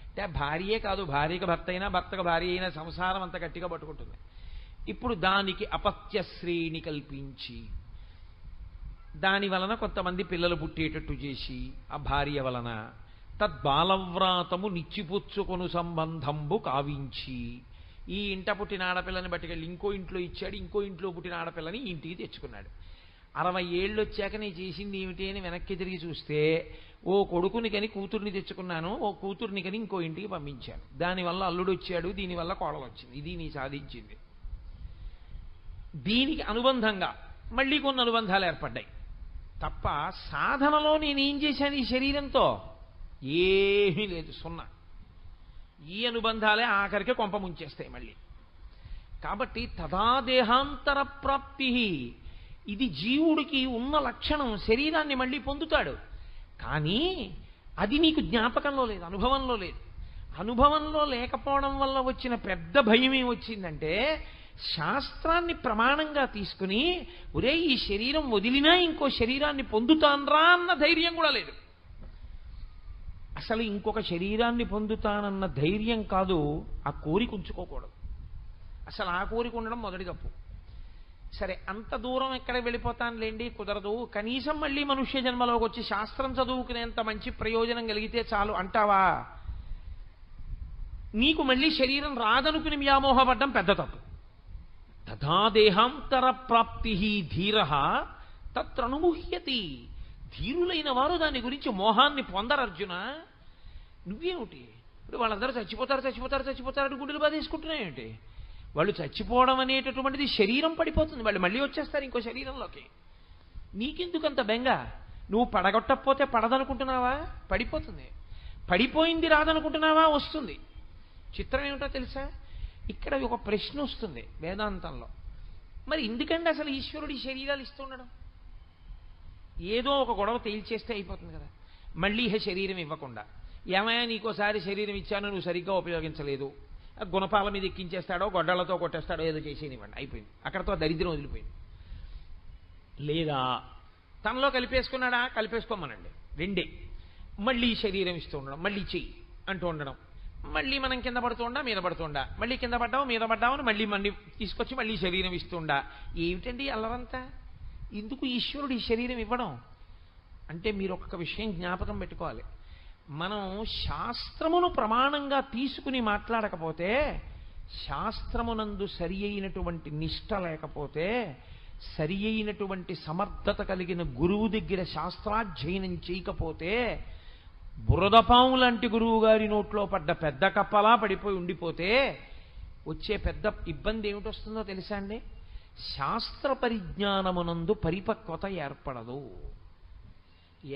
అంటే భార్యే కాదు, భార్యకు భర్త అయినా భర్తకు భార్య అయినా సంసారం అంత గట్టిగా పట్టుకుంటుంది. ఇప్పుడు దానికి అపత్యశ్రేణి కల్పించి దాని వలన కొంతమంది పిల్లలు పుట్టేటట్టు చేసి ఆ భార్య వలన తద్బాలవ్రాతము నిచ్చిపుచ్చుకొను సంబంధంబు కావించి ఈ ఇంట పుట్టిన ఆడపిల్లని బట్టుకెళ్ళి ఇంకో ఇంట్లో ఇచ్చాడు, ఇంకో ఇంట్లో పుట్టిన ఆడపిల్లని ఇంటికి తెచ్చుకున్నాడు. 60 ఏళ్ళు వచ్చాక నేను చేసింది ఏమిటి అని వెనక్కి తిరిగి చూస్తే ఓ కొడుకుని కని కూతుర్ని తెచ్చుకున్నాను, ఓ కూతుర్ని కని ఇంకో ఇంటికి పంపించాను, దానివల్ల అల్లుడు వచ్చాడు, దీనివల్ల కోడలు వచ్చింది, ఇది నీ సాధించింది. దీనికి అనుబంధంగా మళ్ళీ కొన్ని అనుబంధాలు ఏర్పడ్డాయి తప్ప సాధనలో నేనేం చేశాను ఈ శరీరంతో? ఏమీ లేదు, సున్నా. ఈ అనుబంధాలే ఆఖరికి కొంప ముంచేస్తాయి మళ్ళీ. కాబట్టి తదా దేహాంతర ప్రాప్తి, ఇది జీవుడికి ఉన్న లక్షణం. శరీరాన్ని మళ్ళీ పొందుతాడు, కానీ అది నీకు జ్ఞాపకంలో లేదు, అనుభవంలో లేదు. అనుభవంలో లేకపోవడం వల్ల వచ్చిన పెద్ద భయం ఏమొచ్చిందంటే శాస్త్రాన్ని ప్రమాణంగా తీసుకుని ఒరే ఈ శరీరం వదిలినా ఇంకో శరీరాన్ని పొందుతాన్రా అన్న ధైర్యం కూడా లేదు. అసలు ఇంకొక శరీరాన్ని పొందుతానన్న ధైర్యం కాదు, ఆ కోరిక ఉంచుకోకూడదు. అసలు ఆ కోరిక ఉండడం మొదటి తప్పు. సరే, అంత దూరం ఎక్కడ వెళ్ళిపోతానులేండి, కుదరదు, కనీసం మళ్ళీ మనుష్య జన్మలోకి వచ్చి శాస్త్రం చదువుకునేంత మంచి ప్రయోజనం కలిగితే చాలు అంటావా? నీకు మళ్ళీ శరీరం రాదనుకుని వ్యామోహపడ్డం పెద్ద తప్పు. తథా దేహాంతర ప్రాప్తి ధీర తత్రనుముహ్యతి. ధీరులైన వారు దాని గురించి మోహాన్ని పొందరు అర్జున. నువ్వేమిటి ఇప్పుడు వాళ్ళందరూ చచ్చిపోతారు గుండెలు బాధేసుకుంటున్నాయేంటి? వాళ్ళు చచ్చిపోవడం అనేటటువంటిది శరీరం పడిపోతుంది, వాళ్ళు మళ్ళీ వచ్చేస్తారు ఇంకో శరీరంలోకి. నీకెందుకంత బెంగ? నువ్వు పడగొట్టకపోతే పడదనుకుంటున్నావా? పడిపోతుంది. పడిపోయింది రాదనుకుంటున్నావా? వస్తుంది. చిత్రం ఏమిటో తెలుసా? ఇక్కడ ఒక ప్రశ్న వస్తుంది వేదాంతంలో. మరి ఎందుకంటే అసలు ఈశ్వరుడి శరీరాలు ఇస్తుండడం? ఏదో ఒక గొడవ తేల్చేస్తే అయిపోతుంది కదా. మళ్ళీ శరీరం ఇవ్వకుండా, ఏమయ్యా నీకోసారి శరీరం ఇచ్చాను నువ్వు సరిగ్గా ఉపయోగించలేదు, గుణపాల మీద ఎక్కించేస్తాడో గొడ్డలతో కొట్టేస్తాడో ఏదో చేసేనివ్వండి, అయిపోయింది. అక్కడతో దరిద్రం వదిలిపోయింది. లేదా తనలో కలిపేసుకున్నాడా? కలిపేసుకోమనండి. రెండే. మళ్ళీ శరీరం ఇస్తూ ఉండడం, మళ్ళీ చెయ్యి అంటూ ఉండడం, మళ్ళీ మనం కింద పడుతుండా మీద పడుతుండా, మళ్ళీ కింద పడ్డావు మీద పడ్డావు అని మళ్ళీ తీసుకొచ్చి మళ్ళీ శరీరం ఇస్తుండా. ఏమిటండి అల్లరంతా? ఎందుకు ఈశ్వరుడు ఈ శరీరం ఇవ్వడం? అంటే మీరు ఒక్క విషయం జ్ఞాపకం పెట్టుకోవాలి. మనం శాస్త్రమును ప్రమాణంగా తీసుకుని మాట్లాడకపోతే, శాస్త్రమునందు సరి అయినటువంటి నిష్ట లేకపోతే, సరి అయినటువంటి సమర్థత కలిగిన గురువు దగ్గర శాస్త్రాధ్యయనం చేయకపోతే, బురదపాము లాంటి గురువు గారి నోట్లో పడ్డ పెద్ద కప్పలా పడిపోయి ఉండిపోతే వచ్చే పెద్ద ఇబ్బంది ఏమిటొస్తుందో తెలుసా అండి? శాస్త్ర పరిజ్ఞానమునందు పరిపక్వత ఏర్పడదు.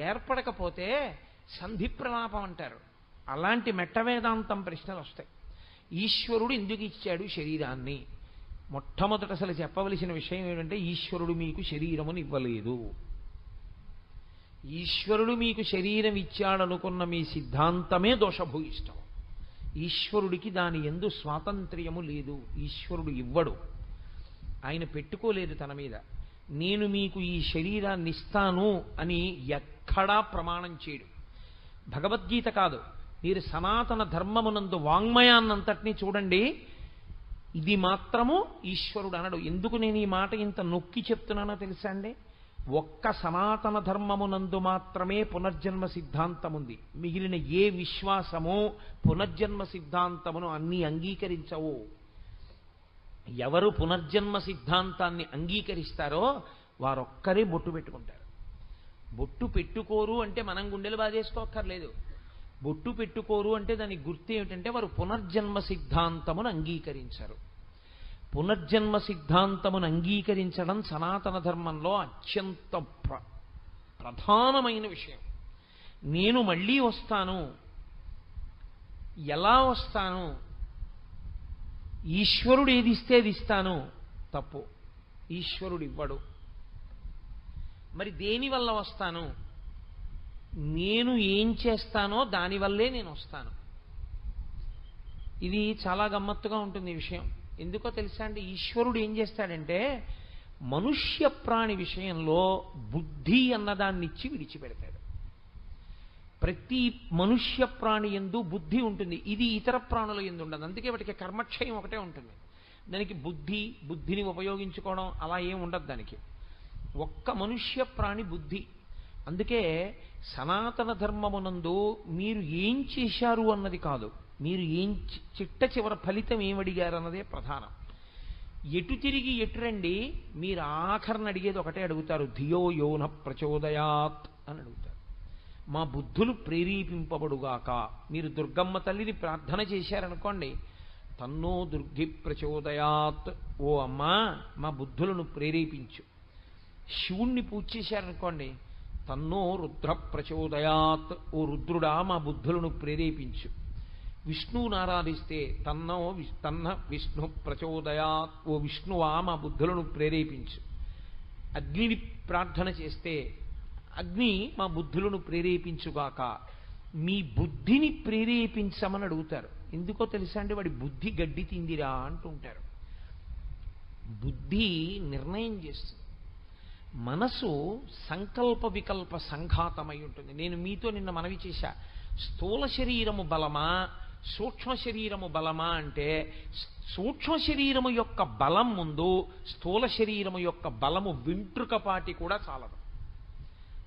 ఏర్పడకపోతే సంధి ప్రలాపం అంటారు. అలాంటి మెట్ట వేదాంతం ప్రశ్నలు వస్తాయి. ఈశ్వరుడు ఎందుకు ఇచ్చాడు శరీరాన్ని? మొట్టమొదట అసలు చెప్పవలసిన విషయం ఏంటంటే, ఈశ్వరుడు మీకు శరీరమును ఇవ్వలేదు. ఈశ్వరుడు మీకు శరీరం ఇచ్చాడనుకున్న మీ సిద్ధాంతమే దోషభూయిష్టం. ఈశ్వరుడికి దాని యందు స్వాతంత్ర్యము లేదు. ఈశ్వరుడు ఇవ్వడు, ఆయన పెట్టుకోలేదు తన మీద. నేను మీకు ఈ శరీరాన్ని ఇస్తాను అని ఎక్కడా ప్రమాణం చేయడు. భగవద్గీత కాదు, మీరు సనాతన ధర్మమునందు వాంగ్మయాన్నంతటినీ చూడండి, ఇది మాత్రము ఈశ్వరుడు అనడు. ఎందుకు నేను ఈ మాట ఇంత నొక్కి చెప్తున్నానో తెలుసా అండి? ఒక్క సనాతన ధర్మమునందు మాత్రమే పునర్జన్మ సిద్ధాంతం ఉంది. మిగిలిన ఏ విశ్వాసము పునర్జన్మ సిద్ధాంతమును అన్నీ అంగీకరించవు. ఎవరు పునర్జన్మ సిద్ధాంతాన్ని అంగీకరిస్తారో వారొక్కరే బొట్టు పెట్టుకుంటారు. బొట్టు పెట్టుకోరు అంటే మనం గుండెలు బాధేసుకోక్కర్లేదు. బొట్టు పెట్టుకోరు అంటే దానికి గుర్తు ఏమిటంటే వారు పునర్జన్మ సిద్ధాంతమును అంగీకరించరు. పునర్జన్మ సిద్ధాంతమును అంగీకరించడం సనాతన ధర్మంలో అత్యంత ప్రధానమైన విషయం. నేను మళ్ళీ వస్తాను, ఎలా వస్తాను? ఈశ్వరుడు ఏది ఇస్తే అది ఇస్తాను. తప్పు. ఈశ్వరుడు ఇవ్వడు. మరి దేనివల్ల వస్తాను? నేను ఏం చేస్తానో దానివల్లే నేను వస్తాను. ఇది చాలా గమ్మత్తుగా ఉంటుంది ఈ విషయం. ఎందుకో తెలుసా అండి? ఈశ్వరుడు ఏం చేస్తాడంటే, మనుష్య ప్రాణి విషయంలో బుద్ధి అన్నదాన్ని ఇచ్చి విడిచిపెడతాడు. ప్రతి మనుష్య ప్రాణి యందు బుద్ధి ఉంటుంది. ఇది ఇతర ప్రాణుల యందు ఉండదు. అందుకే వాటికి కర్మక్షయం ఒకటే ఉంటుంది. దానికి బుద్ధిని ఉపయోగించుకోవడం అలా ఏం ఉండదు దానికి. ఒక్క మనుష్య ప్రాణి బుద్ధి. అందుకే సనాతన ధర్మమునందు మీరు ఏం చేశారు అన్నది కాదు, మీరు ఏం చిట్ట చివర ఫలితం ఏమడిగారు అన్నదే ప్రధానం. ఎటు తిరిగి ఎటు రండి, మీరు ఆఖరణ అడిగేది ఒకటే అడుగుతారు, ధియో యోన ప్రచోదయాత్ అని అడుగుతారు. మా బుద్ధులు ప్రేరేపింపబడుగాక. మీరు దుర్గమ్మ తల్లిని ప్రార్థన చేశారనుకోండి, తన్నో దుర్గి ప్రచోదయాత్, ఓ అమ్మా మా బుద్ధులను ప్రేరేపించు. శివుణ్ణి పూజ చేశారనుకోండి, తన్నో రుద్ర ప్రచోదయాత్, ఓ రుద్రుడా మా బుద్ధులను ప్రేరేపించు. విష్ణువుని ఆరాధిస్తే తన్న విష్ణు ప్రచోదయాత్, ఓ విష్ణువా మా బుద్ధులను ప్రేరేపించు. అగ్నిని ప్రార్థన చేస్తే అగ్ని మా బుద్ధులను ప్రేరేపించుగాక. మీ బుద్ధిని ప్రేరేపించమని అడుగుతారు. ఎందుకో తెలుసా అండి? వాడి బుద్ధి గడ్డి తిందిరా అంటుంటారు. బుద్ధి నిర్ణయం చేస్తుంది. మనసు సంకల్ప వికల్ప సంఘాతమై ఉంటుంది. నేను మీతో నిన్న మనవి చేశా, స్థూల శరీరము బలమా సూక్ష్మ శరీరము బలమా అంటే, సూక్ష్మ శరీరము యొక్క బలం ముందు స్థూల శరీరము యొక్క బలము వెంట్రుకపాటి కూడా చాలదు.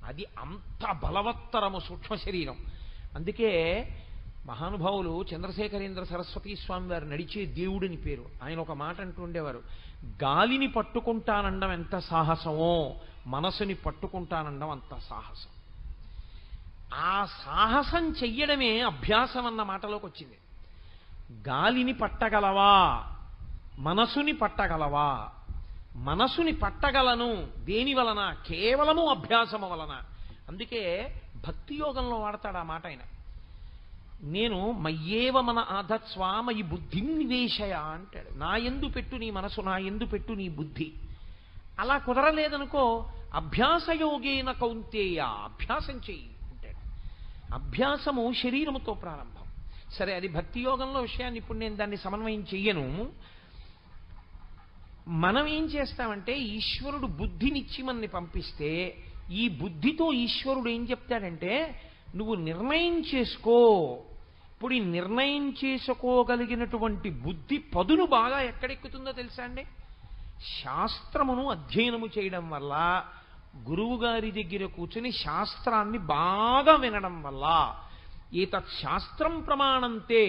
అది అంత బలవత్తరము సూక్ష్మ శరీరం. అందుకే మహానుభావులు చంద్రశేఖరేంద్ర సరస్వతీ స్వామి వారు నడిచే దేవుడిని పేరు. ఆయన ఒక మాట అంటూ ఉండేవారు, గాలిని పట్టుకుంటానండం ఎంత సాహసమో మనసుని పట్టుకుంటానండం అంత సాహసం. ఆ సాహసం చెయ్యడమే అభ్యాసం అన్న మాటలోకి వచ్చింది. గాలిని పట్టగలవా, మనసుని పట్టగలవా? మనసుని పట్టగలను దేని వలన? కేవలము అభ్యాసము వలన. అందుకే భక్తి యోగంలో వాడతాడు ఆ మాట ఆయన. నేను మయ్యేవ మన ఆధత్స్వామయి బుద్ధిం నివేశయ అంటాడు. నా యందు పెట్టు నీ మనసు, నా యందు పెట్టు నీ బుద్ధి. అలా కుదరలేదనుకో, అభ్యాసయోగేన కౌంతేయ, అభ్యాసం చెయ్యి అంటాడు. అభ్యాసము శరీరముతో ప్రారంభం. సరే, అది భక్తి యోగంలో విషయాన్ని ఇప్పుడు నేను దాన్ని సమన్వయం చెయ్యను. మనం ఏం చేస్తామంటే, ఈశ్వరుడు బుద్ధినిచ్చి మనని పంపిస్తే ఈ బుద్ధితో ఈశ్వరుడు ఏం చెప్తాడంటే, నువ్వు నిర్ణయం చేసుకో. ఇప్పుడు ఈ నిర్ణయం చేసుకోగలిగినటువంటి బుద్ధి పదును బాగా ఎక్కడెక్కుతుందో తెలుసా అండి? శాస్త్రమును అధ్యయనము చేయడం వల్ల, గురువు గారి దగ్గర కూర్చుని శాస్త్రాన్ని బాగా వినడం వల్ల, ఏతత్ శాస్త్రం ప్రమాణంతే,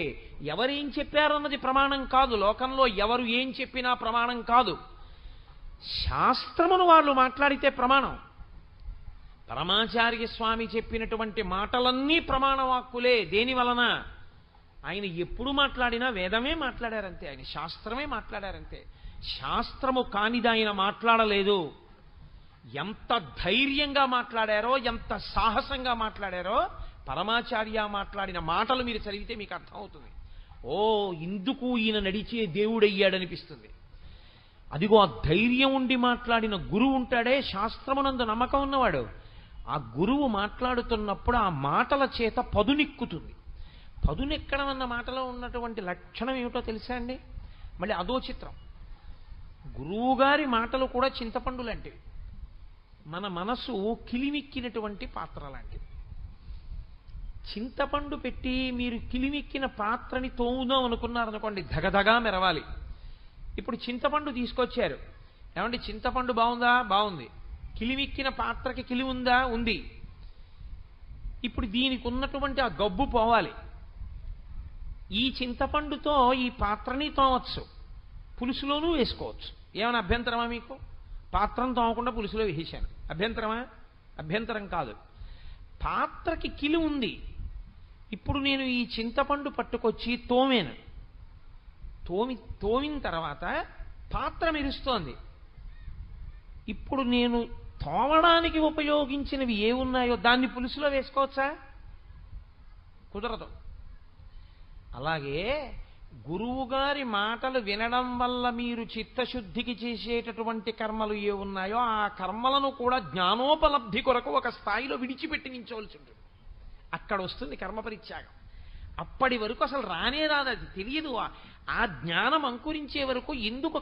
ఎవరేం చెప్పారన్నది ప్రమాణం కాదు. లోకంలో ఎవరు ఏం చెప్పినా ప్రమాణం కాదు. శాస్త్రమును వాళ్ళు మాట్లాడితే ప్రమాణం. పరమాచార్య స్వామి చెప్పినటువంటి మాటలన్నీ ప్రమాణవాక్కులే. దేని వలన? ఆయన ఎప్పుడు మాట్లాడినా వేదమే మాట్లాడారంతే, ఆయన శాస్త్రమే మాట్లాడారంతే. శాస్త్రము కానిది ఆయన మాట్లాడలేదు. ఎంత ధైర్యంగా మాట్లాడారో, ఎంత సాహసంగా మాట్లాడారో పరమాచార్య మాట్లాడిన మాటలు మీరు చదివితే మీకు అర్థమవుతుంది. ఓ, ఇందుకు ఈయన నడిచే దేవుడయ్యాడనిపిస్తుంది. అదిగో ఆ ధైర్యం ఉండి మాట్లాడిన గురువు ఉంటాడే, శాస్త్రమునందు నమ్మకం ఉన్నవాడు, ఆ గురువు మాట్లాడుతున్నప్పుడు ఆ మాటల చేత పదునెక్కుతుంది. పదునెక్కడం అన్న మాటలో ఉన్నటువంటి లక్షణం ఏమిటో తెలుసా అండి? మళ్ళీ అదో చిత్రం. గురువుగారి మాటలు కూడా చింతపండు లాంటివి. మన మనసు కిలిమిక్కినటువంటి పాత్ర లాంటివి. చింతపండు పెట్టి మీరు కిలిమిక్కిన పాత్రని తోముదాం అనుకున్నారనుకోండి, ధగధగా మెరవాలి. ఇప్పుడు చింతపండు తీసుకొచ్చారు, ఏమంటే చింతపండు బాగుందా? బాగుంది. కిలిమిక్కిన పాత్రకి కిలి ఉందా? ఉంది. ఇప్పుడు దీనికి ఉన్నటువంటి ఆ గబ్బు పోవాలి. ఈ చింతపండుతో ఈ పాత్రని తోమచ్చు, పులుసులోనూ వేసుకోవచ్చు. ఏమైనా అభ్యంతరమా మీకు? పాత్రను తోమకుండా పులుసులో వేసాను, అభ్యంతరమా? అభ్యంతరం కాదు. పాత్రకి కిలి ఉంది. ఇప్పుడు నేను ఈ చింతపండు పట్టుకొచ్చి తోమాను. తోమిన తర్వాత పాత్ర మెరుస్తోంది. ఇప్పుడు నేను తోమడానికి ఉపయోగించినవి ఏ ఉన్నాయో దాన్ని పులుసులో వేసుకోవచ్చా? కుదరదు. అలాగే గురువుగారి మాటలు వినడం వల్ల మీరు చిత్తశుద్ధికి చేసేటటువంటి కర్మలు ఏ ఉన్నాయో ఆ కర్మలను కూడా జ్ఞానోపలబ్ధి కొరకు ఒక స్థాయిలో విడిచిపెట్టి నించవలసి ఉంటుంది. అక్కడ వస్తుంది కర్మ పరిత్యాగం. అప్పటి వరకు అసలు రానే రాదు, అది తెలియదు. ఆ జ్ఞానం అంకురించే వరకు ఎందుకు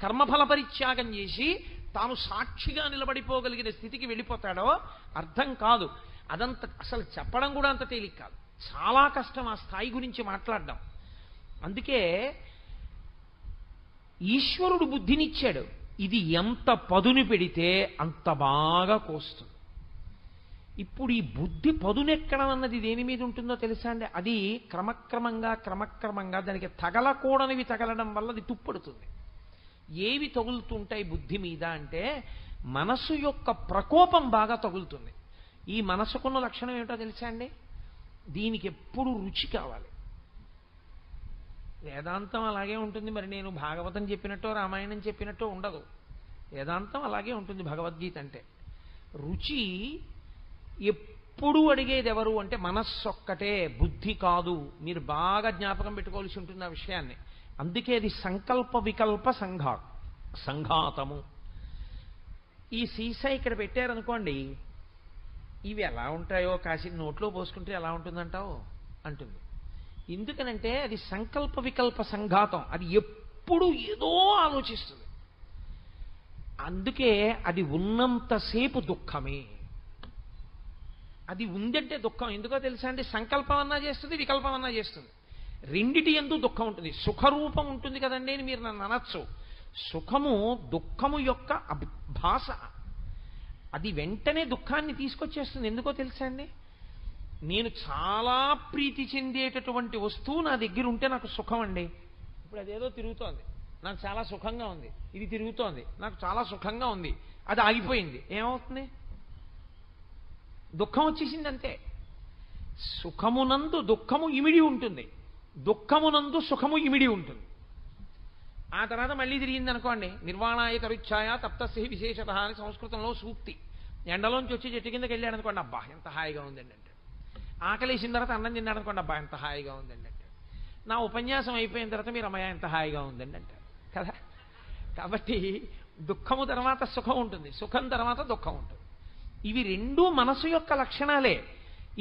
కర్మఫల పరిత్యాగం చేసి తాను సాక్షిగా నిలబడిపోగలిగిన స్థితికి వెళ్ళిపోతాడో అర్థం కాదు. అదంత అసలు చెప్పడం కూడా అంత తేలిక కాదు. చాలా కష్టం ఆ స్థాయి గురించి మాట్లాడడం. అందుకే ఈశ్వరుడు బుద్ధినిచ్చాడు. ఇది ఎంత పదును పెడితే అంత బాగా కోస్తుంది. ఇప్పుడు ఈ బుద్ధి పదునెక్కడం అన్నది దేని మీద ఉంటుందో తెలుసా అండి? అది క్రమక్రమంగా దానికి తగలకూడనివి తగలడం వల్ల అది తుప్పడుతుంది. ఏవి తగులుతుంటాయి బుద్ధి మీద అంటే, మనసు యొక్క ప్రకోపం బాగా తగులుతుంది. ఈ మనసుకున్న లక్షణం ఏమిటో తెలుసా అండి? దీనికి ఎప్పుడు రుచి కావాలి. వేదాంతం అలాగే ఉంటుంది. మరి నేను భాగవతం చెప్పినట్టో రామాయణం చెప్పినట్టో ఉండదు. వేదాంతం అలాగే ఉంటుంది. భగవద్గీత అంటే రుచి ఎప్పుడు అడిగేది ఎవరు అంటే మనస్సు ఒక్కటే, బుద్ధి కాదు. మీరు బాగా జ్ఞాపకం పెట్టుకోవాల్సి ఉంటుంది ఆ విషయాన్ని. అందుకే అది సంకల్ప వికల్ప సంఘాతము. ఈ సీసా ఇక్కడ పెట్టారనుకోండి, ఇవి ఎలా ఉంటాయో కాసి నోట్లో పోసుకుంటే ఎలా ఉంటుందంటావు అంటుంది. ఎందుకనంటే అది సంకల్ప వికల్ప సంఘాతం. అది ఎప్పుడు ఏదో ఆలోచిస్తుంది. అందుకే అది ఉన్నంతసేపు దుఃఖమే. అది ఉందంటే దుఃఖం. ఎందుకో తెలుసా అండి? సంకల్పం అన్నా చేస్తుంది, వికల్పం అన్నా చేస్తుంది. రెండిటి యందు దుఃఖం ఉంటుంది. సుఖరూపం ఉంటుంది కదండి అని మీరు నన్ను అనొచ్చు. సుఖము దుఃఖము యొక్క భాష. అది వెంటనే దుఃఖాన్ని తీసుకొచ్చేస్తుంది. ఎందుకో తెలుసా అండి? నేను చాలా ప్రీతి చెందేటటువంటి వస్తువు నా దగ్గర ఉంటే నాకు సుఖం అండి. ఇప్పుడు అదేదో తిరుగుతోంది, నాకు చాలా సుఖంగా ఉంది. ఇది తిరుగుతోంది, నాకు చాలా సుఖంగా ఉంది. అది ఆగిపోయింది, ఏమవుతుంది? దుఃఖం వచ్చేసింది అంతే. సుఖమునందు దుఃఖము ఇమిడి ఉంటుంది, దుఃఖమునందు సుఖము ఇమిడి ఉంటుంది. ఆ తర్వాత మళ్ళీ తిరిగింది అనుకోండి, నిర్వాణాయ తరుచ్ఛాయ తప్తస్య విశేషత అని సంస్కృతంలో సూక్తి. ఎండలోంచి వచ్చి చెట్టు కిందకి వెళ్ళాడు అనుకోండి, అబ్బా ఎంత హాయిగా ఉందండి అంటే. ఆకలేసిన తర్వాత అన్నం తిన్నాడు అనుకోండి, అబ్బా ఎంత హాయిగా ఉందండి అంటే. నా ఉపన్యాసం అయిపోయిన తర్వాత మీరు అమ్మాయి ఎంత హాయిగా ఉందండి అంటారు కదా. కాబట్టి దుఃఖము తర్వాత సుఖం ఉంటుంది, సుఖం తర్వాత దుఃఖం ఉంటుంది. ఇవి రెండూ మనసు యొక్క లక్షణాలే.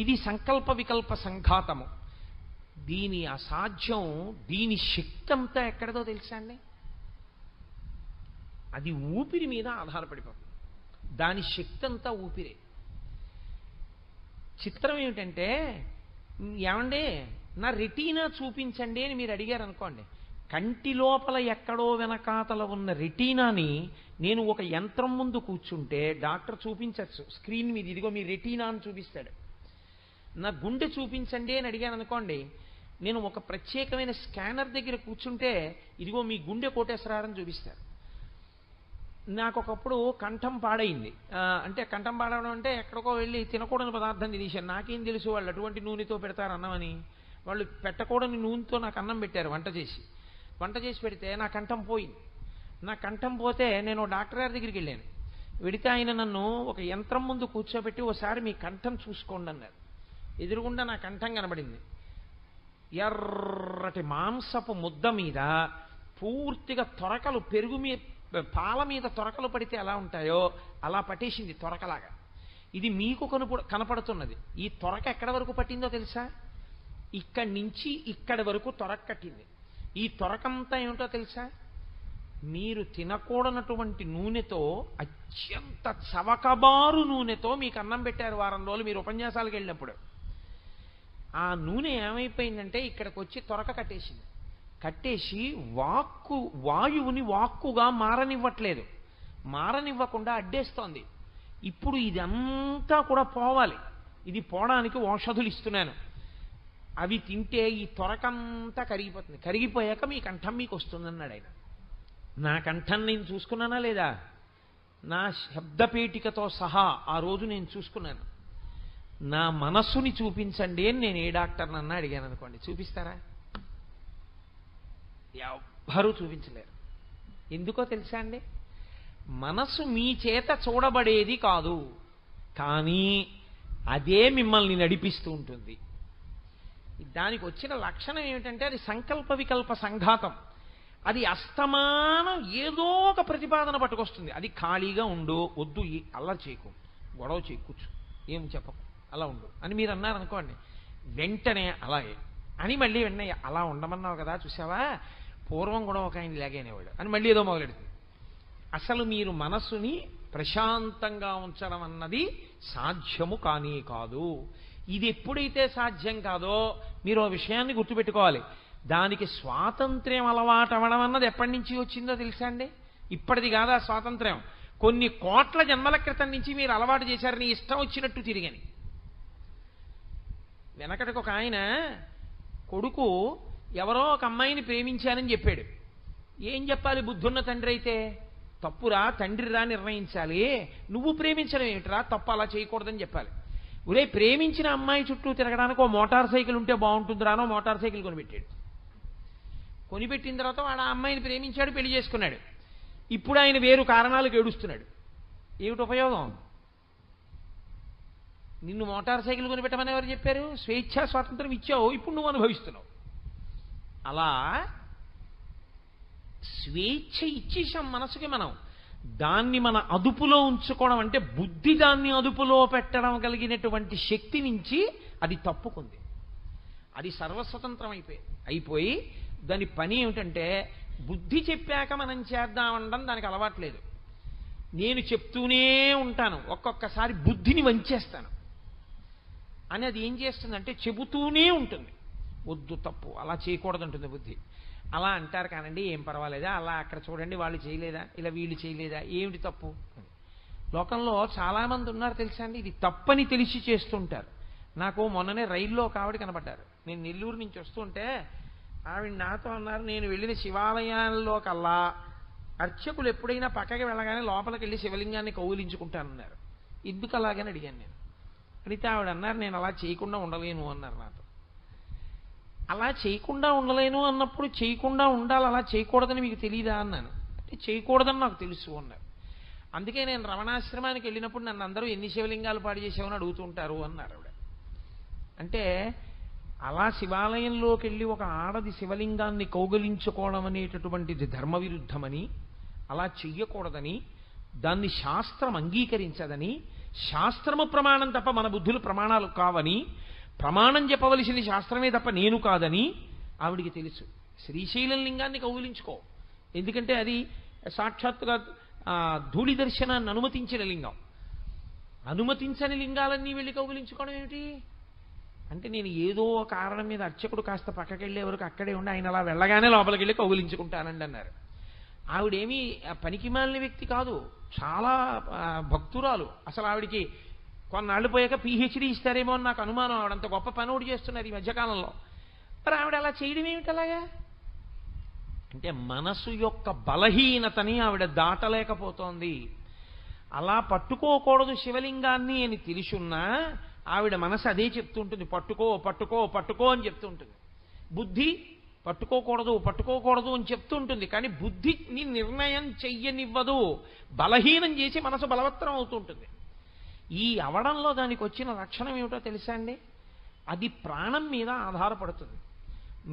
ఇది సంకల్ప వికల్ప సంఘాతము. దీని అసాధ్యం, దీని శక్తి అంతా ఎక్కడదో తెలుసా అండి? అది ఊపిరి మీద ఆధారపడిపోతుంది. దాని శక్తి అంతా ఊపిరే. చిత్రం ఏమిటంటే, ఏమండి నా రెటీనా చూపించండి అని మీరు అడిగారు అనుకోండి, కంటి లోపల ఎక్కడో వెనకాతల ఉన్న రెటీనాని నేను ఒక యంత్రం ముందు కూర్చుంటే డాక్టర్ చూపించచ్చు స్క్రీన్ మీద, ఇదిగో మీ రెటీనా అని చూపిస్తాడు. నా గుండె చూపించండి అని అడిగాను అనుకోండి, నేను ఒక ప్రత్యేకమైన స్కానర్ దగ్గర కూర్చుంటే ఇదిగో మీ గుండె కోటేశ్వరారని చూపిస్తారు. నాకు ఒకప్పుడు కంఠం పాడైంది. అంటే కంఠం పాడడం అంటే ఎక్కడికో వెళ్ళి తినకూడని పదార్థం తినేశాను. నాకేం తెలుసు వాళ్ళు అటువంటి నూనెతో పెడతారు అన్నమని. వాళ్ళు పెట్టకూడని నూనెతో నాకు అన్నం పెట్టారు వంట చేసి పెడితే నా కంఠం పోయింది. నా కంఠం పోతే నేను డాక్టర్ గారి దగ్గరికి వెళ్ళాను. వెడితే ఆయన నన్ను ఒక యంత్రం ముందు కూర్చోబెట్టి ఒకసారి మీ కంఠం చూసుకోండి అన్నారు. ఎదురుగుండా నా కంఠం కనబడింది. ఎర్రటి మాంసపు ముద్ద మీద పూర్తిగా తొరకలు, పెరుగు మీద పాల మీద తొరకలు పడితే ఎలా ఉంటాయో అలా పట్టేసింది తొరకలాగా. ఇది మీకు కనపడుతున్నది. ఈ తొరక ఎక్కడి వరకు పట్టిందో తెలుసా? ఇక్కడి నుంచి ఇక్కడి వరకు తొరక కట్టింది. ఈ తొరకంతా ఏమిటో తెలుసా? మీరు తినకూడనటువంటి నూనెతో, అత్యంత చవకబారు నూనెతో మీకు అన్నం పెట్టారు వారం రోజులు మీరు ఉపన్యాసాలకు వెళ్ళినప్పుడు. ఆ నూనె ఏమైపోయిందంటే ఇక్కడికి వచ్చి తొరక కట్టేసింది. కట్టేసి వాయువుని వాక్కుగా మారనివ్వట్లేదు, మారనివ్వకుండా అడ్డేస్తోంది. ఇప్పుడు ఇదంతా కూడా పోవాలి. ఇది పోవడానికి ఔషధులు ఇస్తున్నాను. అవి తింటే ఈ తొరకంతా కరిగిపోతుంది. కరిగిపోయాక మీ కంఠం మీకు వస్తుందన్నాడు ఆయన. నా కంఠం నేను చూసుకున్నానా లేదా? నా శబ్దపేటికతో సహా ఆ రోజు నేను చూసుకున్నాను. నా మనస్సుని చూపించండి అని నేను ఏ డాక్టర్నన్నా అడిగాను అనుకోండి, చూపిస్తారా? ఎవ్వరూ చూపించలేరు. ఎందుకో తెలుసా అండి? మనస్సు మీ చేత చూడబడేది కాదు, కానీ అదే మిమ్మల్ని నడిపిస్తూ ఉంటుంది. దానికి వచ్చిన లక్షణం ఏమిటంటే అది సంకల్ప వికల్ప సంఘాతం. అది అస్తమానం ఏదో ఒక ప్రతిపాదన పట్టుకొస్తుంది. అది ఖాళీగా ఉండు, వద్దు అలా చేయకు, గొడవ చేయకూర్చు, ఏం చెప్పకు, అలా ఉండు అని మీరు అన్నారనుకోండి, వెంటనే అలాగే అని మళ్ళీ వెంటనే అలా ఉండమన్నావు కదా చూసావా, పూర్వం కూడా ఒక ఆయన ఇలాగేనేవాడు అని మళ్ళీ ఏదో మొదలెడుతుంది. అసలు మీరు మనస్సుని ప్రశాంతంగా ఉంచడం అన్నది సాధ్యము కానీ కాదు. ఇది ఎప్పుడైతే సాధ్యం కాదో మీరు ఆ విషయాన్ని గుర్తుపెట్టుకోవాలి. దానికి స్వాతంత్ర్యం అలవాటు అవ్వడం అన్నది ఎప్పటి నుంచి వచ్చిందో తెలుసా అండి? ఇప్పటిది కాదా స్వాతంత్ర్యం, కొన్ని కోట్ల జన్మల క్రితం నుంచి మీరు అలవాటు చేశారు నీ ఇష్టం వచ్చినట్టు తిరిగని. వెనకటికి ఒక ఆయన కొడుకు ఎవరో ఒక అమ్మాయిని ప్రేమించానని చెప్పాడు. ఏం చెప్పాలి బుద్ధున్న తండ్రి అయితే? తప్పురా, తండ్రిరా నిర్ణయించాలి, నువ్వు ప్రేమించడం ఏమిట్రా, తప్పు, అలా చేయకూడదని చెప్పాలి. ఒరే, ప్రేమించిన అమ్మాయి చుట్టూ తిరగడానికి ఓ మోటార్ సైకిల్ ఉంటే బాగుంటుందిరానో మోటార్ సైకిల్ కొనిపెట్టాడు. కొనిపెట్టిన తర్వాత వాడు ఆ అమ్మాయిని ప్రేమించాడు, పెళ్లి చేసుకున్నాడు. ఇప్పుడు ఆయన వేరు కారణాలకు ఏడుస్తున్నాడు. ఏమిటి ఉపయోగం? నిన్ను మోటార్ సైకిల్ కొనిపెట్టమని ఎవరు చెప్పారు? స్వేచ్ఛా స్వాతంత్రం ఇచ్చావు, ఇప్పుడు నువ్వు అనుభవిస్తున్నావు. అలా స్వేచ్ఛ ఇచ్చేసాం మనసుకి మనం. దాన్ని మన అదుపులో ఉంచుకోవడం అంటే బుద్ధి దాన్ని అదుపులో పెట్టడం కలిగినటువంటి శక్తి నుంచి అది తప్పుకుంది. అది సర్వస్వతంత్రం అయిపోయి దాని పని ఏమిటంటే బుద్ధి చెప్పాక మనం చేద్దామనడం దానికి అలవాట్లేదు. నేను చెప్తూనే ఉంటాను, ఒక్కొక్కసారి బుద్ధిని వంచేస్తాను అని అది ఏం చేస్తుందంటే చెబుతూనే ఉంటుంది. వద్దు, తప్పు, అలా చేయకూడదంటుంది బుద్ధి. అలా అంటారు కానండి, ఏం పర్వాలేదా, అలా అక్కడ చూడండి వాళ్ళు చేయలేదా, ఇలా వీళ్ళు చేయలేదా, ఏమిటి తప్పు? లోకంలో చాలామంది ఉన్నారు తెలుసా అండి, ఇది తప్పని తెలిసి చేస్తుంటారు. నాకు మొన్ననే రైల్లో ఒక ఆవిడ కనబడ్డారు. నేను నెల్లూరు నుంచి వస్తుంటే ఆవిడ నాతో అన్నారు, నేను వెళ్ళిన శివాలయాల్లో కల్లా అర్చకులు ఎప్పుడైనా పక్కకి వెళ్ళగానే లోపలికి వెళ్ళి శివలింగాన్ని కౌగిలించుకుంటానన్నారు. ఎందుకు అలాగని అడిగాను నేను. అడిగితే ఆవిడ అన్నారు, నేను అలా చేయకుండా ఉండలేను అన్నారు నాతో. అలా చేయకుండా ఉండలేను అన్నప్పుడు చేయకుండా ఉండాలి, అలా చేయకూడదని మీకు తెలియదా అన్నాను. అంటే చేయకూడదని నాకు తెలుసు అన్నారు. అందుకే నేను రమణాశ్రమానికి వెళ్ళినప్పుడు నన్ను అందరూ ఎన్ని శివలింగాలు పాడు చేసావని అడుగుతుంటారు అన్నారు ఆవిడ. అంటే అలా శివాలయంలోకి వెళ్ళి ఒక ఆడది శివలింగాన్ని కౌగలించుకోవడం అనేటటువంటిది ధర్మ విరుద్ధమని, అలా చెయ్యకూడదని, దాన్ని శాస్త్రం అంగీకరించదని, శాస్త్రము ప్రమాణం తప్ప మన బుద్ధులు ప్రమాణాలు కావని, ప్రమాణం చెప్పవలసింది శాస్త్రమే తప్ప నేను కాదని ఆవిడికి తెలుసు. శ్రీశైలం లింగాన్ని కౌగిలించుకో, ఎందుకంటే అది సాక్షాత్తుగా ధూళి దర్శనాన్ని అనుమతించిన లింగం. అనుమతించని లింగాలన్నీ వెళ్ళి కౌగిలించుకోవడం ఏమిటి అంటే, నేను ఏదో కారణం మీద అర్చకుడు కాస్త పక్కకి వెళ్ళే వరకు అక్కడే ఉండి ఆయన అలా వెళ్ళగానే లోపలికి వెళ్ళి కౌగిలించుకుంటానండి అన్నారు. ఆవిడేమీ పనికిమాలిన వ్యక్తి కాదు, చాలా భక్తురాలు. అసలు ఆవిడికి కొన్నాళ్ళు పోయాక PhD ఇస్తారేమో అని నాకు అనుమానం. ఆవిడంత గొప్ప పని ఒకటి చేస్తున్నారు ఈ మధ్యకాలంలో. మరి ఆవిడ అలా చేయడం ఏమిటి అలాగా అంటే, మనసు యొక్క బలహీనతని ఆవిడ దాటలేకపోతోంది. అలా పట్టుకోకూడదు శివలింగాన్ని అని తెలుసున్నా ఆవిడ మనసు అదే చెప్తుంటుంది, పట్టుకో పట్టుకో పట్టుకో అని చెప్తుంటుంది. బుద్ధి పట్టుకోకూడదు పట్టుకోకూడదు అని చెప్తుంటుంది, కానీ బుద్ధిని నిర్ణయం చెయ్యనివ్వదు, బలహీనం చేసి మనసు బలవత్తరం అవుతుంటుంది. ఈ అవడంలో దానికి వచ్చిన లక్షణం ఏమిటో తెలుసా అండి? అది ప్రాణం మీద ఆధారపడుతుంది.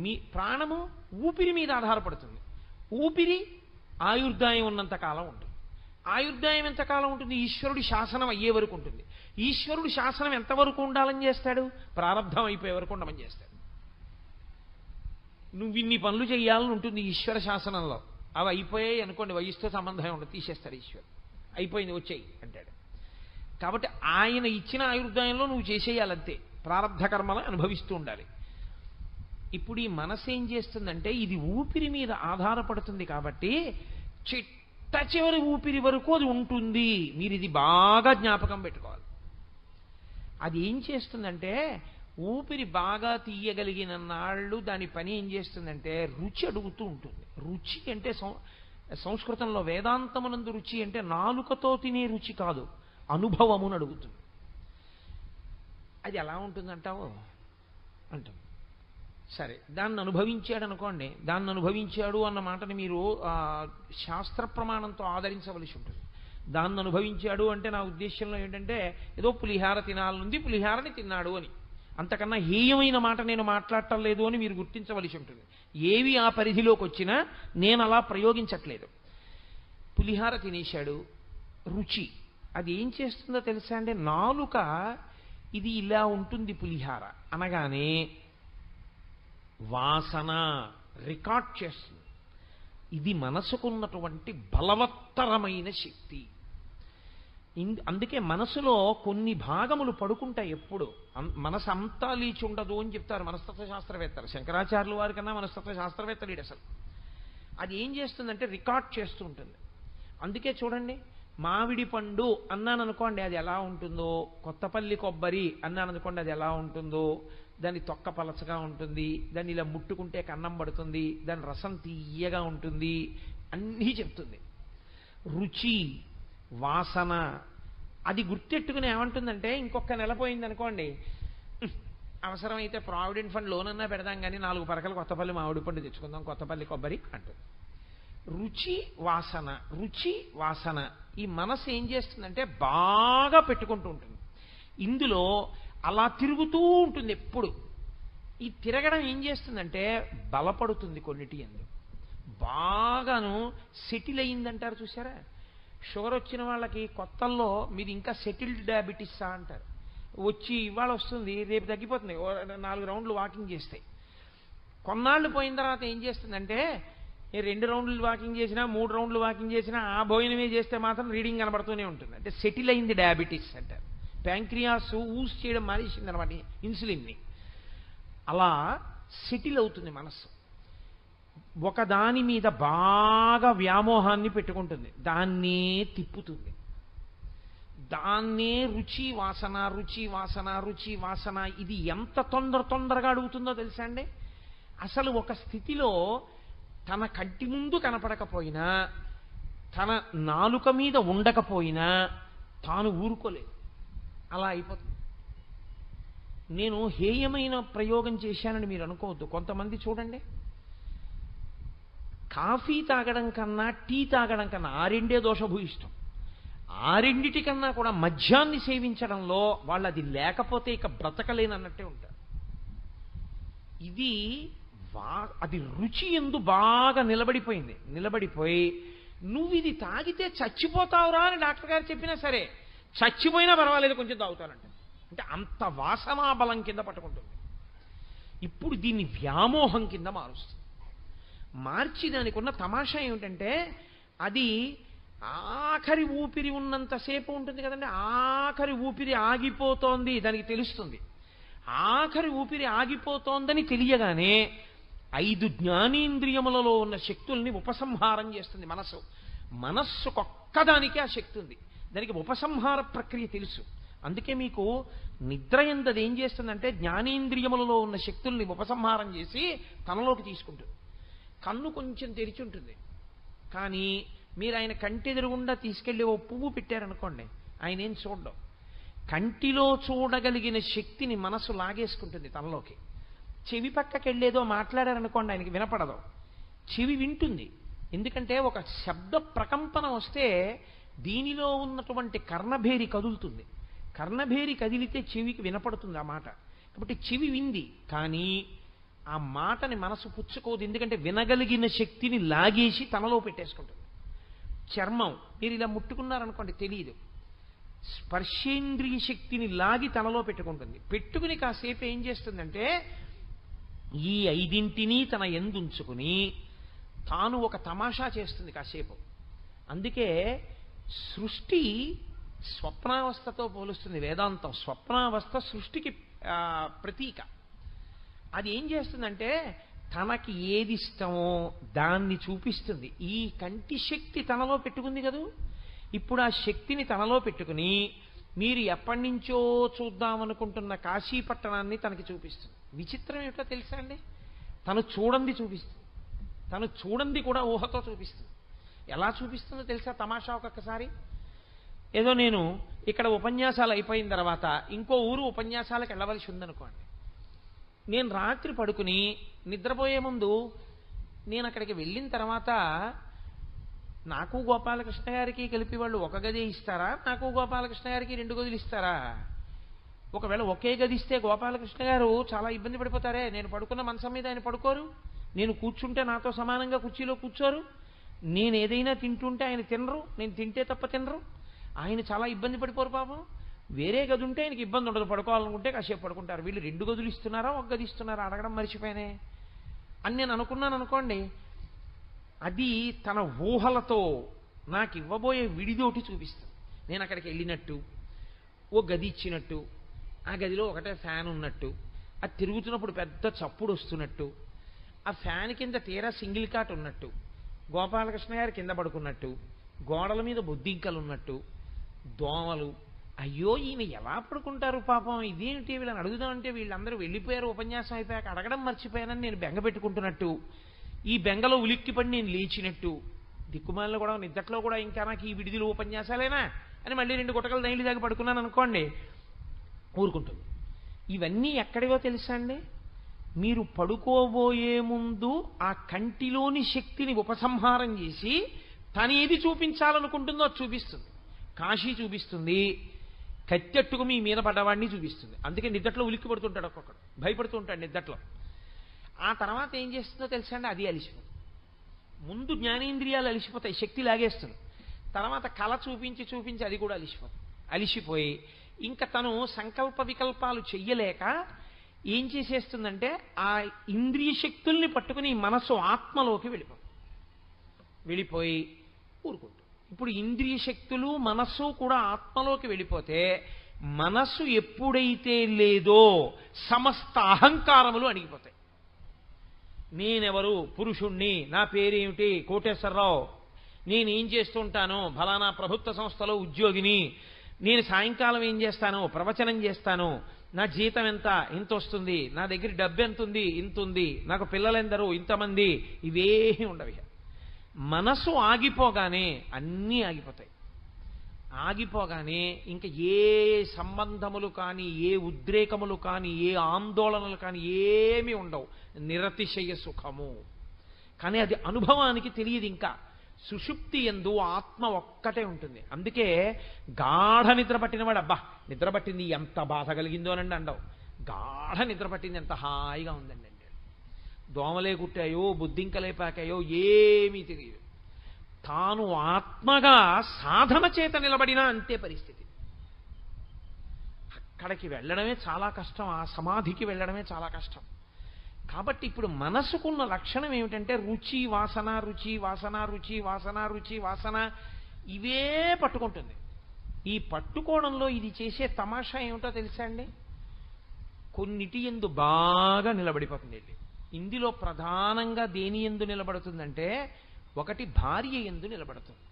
మీ ప్రాణము ఊపిరి మీద ఆధారపడుతుంది. ఊపిరి ఆయుర్దాయం ఉన్నంత కాలం ఉంటుంది. ఆయుర్దాయం ఎంతకాలం ఉంటుంది? ఈశ్వరుడి శాసనం అయ్యే వరకు ఉంటుంది. ఈశ్వరుడు శాసనం ఎంతవరకు ఉండాలని చేస్తాడు? ప్రారంధం అయిపోయే వరకు ఉండమని చేస్తాడు. నువ్వు ఇన్ని పనులు చేయాలని ఉంటుంది ఈశ్వర శాసనంలో. అవి అయిపోయాయి అనుకోండి, వయసుతో సంబంధం ఉండదు, తీసేస్తాడు ఈశ్వరుడు. అయిపోయింది వచ్చేయి అంటాడు. కాబట్టి ఆయన ఇచ్చిన ఆయుర్దాయంలో నువ్వు చేసేయాలంతే, ప్రారంధ కర్మలు అనుభవిస్తూ ఉండాలి. ఇప్పుడు ఈ మనసు ఏం చేస్తుందంటే, ఇది ఊపిరి మీద ఆధారపడుతుంది కాబట్టి చిట్ట చివరి ఊపిరి వరకు అది ఉంటుంది. మీరు ఇది బాగా జ్ఞాపకం పెట్టుకోవాలి. అది ఏం చేస్తుందంటే, ఊపిరి బాగా తీయగలిగిన నాళ్ళు దాని పని ఏం చేస్తుందంటే రుచి అడుగుతూ ఉంటుంది. రుచి అంటే సంస్కృతంలో వేదాంతమునందు రుచి అంటే నాలుకతో తినే రుచి కాదు, అనుభవమును అడుగుతుంది. అది ఎలా ఉంటుందంటావు అంటుంది. సరే, దాన్ని అనుభవించాడు అనుకోండి, దాన్ని అనుభవించాడు అన్న మాటని మీరు శాస్త్ర ప్రమాణంతో ఆదరించవలసి ఉంటుంది. దాన్ని అనుభవించాడు అంటే నా ఉద్దేశంలో ఏంటంటే ఏదో పులిహార తినాలనుంది, పులిహారని తిన్నాడు అని, అంతకన్నా హేయమైన మాట నేను మాట్లాడటం లేదు అని మీరు గుర్తించవలసి ఉంటుంది. ఏవి ఆ పరిధిలోకి వచ్చినా నేను అలా ప్రయోగించట్లేదు. పులిహార తినేశాడు, రుచి అది ఏం చేస్తుందో తెలుసా అండి? నాలుక ఇది ఇలా ఉంటుంది పులిహార అనగానే వాసన రికార్డ్ చేస్తుంది. ఇది మనసుకున్నటువంటి బలవత్తరమైన శక్తి. అందుకే మనసులో కొన్ని భాగములు పడుకుంటాయి. ఎప్పుడు మనసు అంతా లేచి ఉండదు అని చెప్తారు మనస్తత్వ శాస్త్రవేత్తలు. శంకరాచార్యుల వారి కన్నా మనస్తత్వ శాస్త్రవేత్తలు అసలు. అది ఏం చేస్తుందంటే రికార్డ్ చేస్తూ ఉంటుంది. అందుకే చూడండి, మామిడి పండు అన్నాను అనుకోండి అది ఎలా ఉంటుందో, కొత్తపల్లి కొబ్బరి అన్నాను అనుకోండి అది ఎలా ఉంటుందో, దాని తొక్క పలచగా ఉంటుంది, దాన్ని ఇలా ముట్టుకుంటే కన్నం పడుతుంది, దాని రసం తీయగా ఉంటుంది, అన్నీ చెప్తుంది. రుచి వాసన అది గుర్తెట్టుకుని ఏమంటుందంటే, ఇంకొక నెల పోయింది అనుకోండి, అవసరమైతే ప్రావిడెంట్ ఫండ్ లోనన్నా పెడదాం కానీ 4 పరకలు కొత్తపల్లి మామిడి పండు తెచ్చుకుందాం, కొత్తపల్లి కొబ్బరి అంటుంది. రుచి వాసన రుచి వాసన ఈ మనసు ఏం చేస్తుందంటే బాగా పెట్టుకుంటూ ఉంటుంది. ఇందులో అలా తిరుగుతూ ఉంటుంది ఎప్పుడు. ఈ తిరగడం ఏం చేస్తుందంటే బలపడుతుంది కొన్నిటి అందు. బాగాను సెటిల్ అయ్యిందంటారు చూసారా? షుగర్ వచ్చిన వాళ్ళకి కొత్తల్లో మీరు ఇంకా సెటిల్డ్ డయాబెటీసా అంటారు. వచ్చి ఇవాళ వస్తుంది, రేపు తగ్గిపోతుంది, 4 రౌండ్లు వాకింగ్ చేస్తాయి. కొన్నాళ్ళు పోయిన తర్వాత ఏం చేస్తుందంటే 2 రౌండ్లు వాకింగ్ చేసినా 3 రౌండ్లు వాకింగ్ చేసినా ఆ భోజనమే చేస్తే మాత్రం రీడింగ్ కనబడుతూనే ఉంటుంది. అంటే సెటిల్ అయింది డయాబెటీస్ అంటారు. ప్యాంక్రియాస్ ఊస్ చేయడం మానేసింది అనమాట ఇన్సులిన్ని. అలా సెటిల్ అవుతుంది మనస్సు. ఒకదాని మీద బాగా వ్యామోహాన్ని పెట్టుకుంటుంది, దాన్నే తిప్పుతుంది. దాన్నే రుచి వాసన రుచి వాసన రుచి వాసన, ఇది ఎంత తొందరగా అడుగుతుందో తెలుసా అండి. అసలు ఒక స్థితిలో తన కంటి ముందు కనపడకపోయినా, తన నాలుక మీద ఉండకపోయినా తాను ఊరుకోలేదు, అలా అయిపోతుంది. నేను హేయమైన ప్రయోగం చేశానని మీరు అనుకోవద్దు. కొంతమంది చూడండి, కాఫీ తాగడం కన్నా టీ తాగడం కన్నా ఆ రెండే దోషభూయిష్టం. ఆ రెండిటికన్నా కూడా మద్యాన్ని సేవించడంలో వాళ్ళు అది లేకపోతే ఇక బ్రతకలేనన్నట్టే ఉంటారు. ఇది అది రుచి ఎందు బాగా నిలబడిపోయి నువ్వు ఇది తాగితే చచ్చిపోతావురా అని డాక్టర్ గారు చెప్పినా సరే చచ్చిపోయినా పర్వాలేదు కొంచెం తాగుతానంట. అంటే అంత వాసనా బలం కింద పట్టుకుంటుంది. ఇప్పుడు దీన్ని వ్యామోహం కింద మారుస్తుంది. మార్చి దానికి ఉన్న తమాషా ఏమిటంటే, అది ఆఖరి ఊపిరి ఉన్నంతసేపు ఉంటుంది కదండి, ఆఖరి ఊపిరి ఆగిపోతోంది దానికి తెలుస్తుంది. ఆఖరి ఊపిరి ఆగిపోతోందని తెలియగానే 5 జ్ఞానేంద్రియములలో ఉన్న శక్తుల్ని ఉపసంహారం చేస్తుంది మనస్సుకొక్కదానికి ఆ శక్తి ఉంది. దానికి ఉపసంహార ప్రక్రియ తెలుసు. అందుకే మీకు నిద్ర ఎందది ఏం చేస్తుందంటే జ్ఞానేంద్రియములలో ఉన్న శక్తుల్ని ఉపసంహారం చేసి తనలోకి తీసుకుంటుంది. కన్ను కొంచెం తెరిచి ఉంటుంది, కానీ మీరు ఆయన కంటెదురుగుండా తీసుకెళ్లి ఓ పువ్వు పెట్టారనుకోండి, ఆయన ఏం చూడడం. కంటిలో చూడగలిగిన శక్తిని మనసు లాగేసుకుంటుంది తనలోకి. చెవి పక్కకెళ్ళేదో మాట్లాడారనుకోండి, ఆయనకి వినపడదు, చెవి వింటుంది. ఎందుకంటే ఒక శబ్ద ప్రకంపన వస్తే దీనిలో ఉన్నటువంటి కర్ణభేరి కదులుతుంది. కర్ణభేరి కదిలితే చెవికి వినపడుతుంది ఆ మాట. కాబట్టి చెవి వింది, కానీ ఆ మాటని మనసు పుచ్చుకోదు. ఎందుకంటే వినగలిగిన శక్తిని లాగేసి తనలో పెట్టేసుకుంటుంది. చర్మం మీరు ఇలా ముట్టుకున్నారనుకోండి తెలియదు, స్పర్శేంద్రియ శక్తిని లాగి తనలో పెట్టుకుంటుంది. పెట్టుకుని కాసేపు ఏం చేస్తుందంటే ఈ 5 తన ఎందుంచుకుని తాను ఒక తమాషా చేస్తుంది కాసేపు. అందుకే సృష్టి స్వప్నావస్థతో పోలుస్తుంది వేదాంతం. స్వప్నావస్థ సృష్టికి ప్రతీక. అది ఏం చేస్తుందంటే తనకి ఏది ఇష్టమో దాన్ని చూపిస్తుంది. ఈ కంటి శక్తి తనలో పెట్టుకుంది కదూ, ఇప్పుడు ఆ శక్తిని తనలో పెట్టుకుని మీరు ఎప్పటి నుంచో చూద్దామనుకుంటున్న కాశీపట్టణాన్ని తనకి చూపిస్తుంది. విచిత్రం ఏమిటో తెలుసా అండి, తను చూడండి చూపిస్తుంది. తను చూడండి కూడా ఊహతో చూపిస్తుంది. ఎలా చూపిస్తుందో తెలుసా తమాషా? ఒక్కొక్కసారి ఏదో నేను ఇక్కడ ఉపన్యాసాలు అయిపోయిన తర్వాత ఇంకో ఊరు ఉపన్యాసాలకు వెళ్ళవలసి ఉందనుకోండి, నేను రాత్రి పడుకుని నిద్రపోయే ముందు నేను అక్కడికి వెళ్ళిన తర్వాత నాకు గోపాలకృష్ణ గారికి కలిపి వాళ్ళు ఒక గది ఇస్తారా, నాకు గోపాలకృష్ణ గారికి 2 గదులు ఇస్తారా? ఒకవేళ ఒకే గది ఇస్తే గోపాలకృష్ణ గారు చాలా ఇబ్బంది పడిపోతారే. నేను పడుకున్న మంచం మీద ఆయన పడుకోరు, నేను కూర్చుంటే నాతో సమానంగా కుర్చీలో కూర్చోరు, నేను ఏదైనా తింటుంటే ఆయన తినరు, నేను తింటే తప్ప తినరు, ఆయన చాలా ఇబ్బంది పడిపోరు పాపం. వేరే గది ఉంటే ఆయనకి ఇబ్బంది ఉండదు, పడుకోవాలనుకుంటే కాసేపు పడుకుంటారు. వీళ్ళు 2 గదులు ఇస్తున్నారా, ఒక గది ఇస్తున్నారా అడగడం మర్చిపోయానే అని నేను అనుకున్నాను అనుకోండి. అది తన ఊహలతో నాకు ఇవ్వబోయే విడిదోటి చూపిస్తుంది. నేను అక్కడికి వెళ్ళినట్టు, ఓ గది ఇచ్చినట్టు, ఆ గదిలో ఒకటే ఫ్యాన్ ఉన్నట్టు, అది తిరుగుతున్నప్పుడు పెద్ద చప్పుడు వస్తున్నట్టు, ఆ ఫ్యాన్ కింద తీరా సింగిల్ కాట్ ఉన్నట్టు, గోపాలకృష్ణ గారు కింద పడుకున్నట్టు, గోడల మీద బొద్దింకలు ఉన్నట్టు, దోమలు. అయ్యో ఈయన ఎలా పడుకుంటారు పాపం, ఇదేంటి వీళ్ళని అడుగుదామంటే వీళ్ళందరూ వెళ్ళిపోయారు, ఉపన్యాసం అయిపోయాక అడగడం మర్చిపోయానని నేను బెంగ పెట్టుకుంటున్నట్టు, ఈ బెంగలో ఉలిక్కిపడి నేను లేచినట్టు, దిక్కుమాలలో కూడా నిద్దట్లో కూడా ఇంకా నాకు ఈ విడిదిలు ఉపన్యాసాలేనా అని మళ్ళీ 2 గుటకలు నైలు దాకా పడుకున్నాను అనుకోండి, ఊరుకుంటుంది. ఇవన్నీ ఎక్కడివో తెలుసా అండి, మీరు పడుకోబోయే ముందు ఆ కంటిలోని శక్తిని ఉపసంహారం చేసి తను ఏది చూపించాలనుకుంటుందో అది చూపిస్తుంది. కాశీ చూపిస్తుంది, కత్తెట్టుకు మీ మీద పడ్డవాడిని చూపిస్తుంది. అందుకే నిద్దట్లో ఉలిక్కి పడుతుంటాడు, ఒక్కొక్కడు భయపడుతూ ఉంటాడు నిద్దట్లో. ఆ తర్వాత ఏం చేస్తుందో తెలుసా అండి, అది అలిసిపోతుంది. ముందు జ్ఞానేంద్రియాలు అలిసిపోతాయి, శక్తి లాగేస్తుంది. తర్వాత కళ చూపించి అది కూడా అలిసిపోయి ఇంకా తను సంకల్ప వికల్పాలు చెయ్యలేక ఏం చేసేస్తుందంటే ఆ ఇంద్రియ శక్తుల్ని పట్టుకుని మనసు ఆత్మలోకి వెళ్ళిపోయి ఊరుకుంటుంది. ఇప్పుడు ఇంద్రియ శక్తులు మనస్సు కూడా ఆత్మలోకి వెళ్ళిపోతే మనస్సు ఎప్పుడైతే లేదో సమస్త అహంకారములు అణిగిపోతాయి. నేనెవరు, పురుషుణ్ణి, నా పేరేమిటి, కోటేశ్వరరావు, నేనేం చేస్తుంటాను, ఫలానా ప్రభుత్వ సంస్థలో ఉద్యోగిని, నేను సాయంకాలం ఏం చేస్తాను, ప్రవచనం చేస్తాను, నా జీతం ఎంత, ఇంత వస్తుంది, నా దగ్గర డబ్బు ఎంత ఉంది, ఇంత ఉంది, నాకు పిల్లలెందరూ, ఇంతమంది, ఇవేమీ ఉండవు. మనసు ఆగిపోగానే అన్నీ ఆగిపోతాయి. ఆగిపోగానే ఇంక ఏ సంబంధములు కానీ, ఏ ఉద్రేకములు కానీ, ఏ ఆందోళనలు కానీ ఏమీ ఉండవు. నిరతిశయ సుఖము. కానీ అది అనుభవానికి తెలియదు. ఇంకా సుషుప్తి యందు ఆత్మ ఒక్కటే ఉంటుంది. అందుకే గాఢ నిద్ర పట్టినవాడు అబ్బా నిద్ర పట్టింది ఎంత బాధ కలిగిందో అనండి అండవు. గాఢ నిద్ర పట్టింది ఎంత హాయిగా ఉందండి అంటే దోమలే కుట్టాయో బుద్ధింకలే పాకాయో ఏమీ తెలియదు. తాను ఆత్మగా సాధన చేత నిలబడినా అంతే పరిస్థితి. అక్కడికి వెళ్ళడమే చాలా కష్టం, ఆ సమాధికి వెళ్ళడమే చాలా కష్టం. కాబట్టి ఇప్పుడు మనసుకున్న లక్షణం ఏమిటంటే రుచి వాసన, రుచి వాసన, రుచి వాసన, రుచి వాసన, ఇవే పట్టుకుంటుంది. ఈ పట్టుకోవడంలో ఇది చేసే తమాషా ఏమిటో తెలుసా అండి? కొన్నిటి యందు బాగా నిలబడిపోతుంది. ఇందులో ప్రధానంగా దేని యందు నిలబడుతుందంటే ఒకటి భార్య యందు నిలబడుతుంది.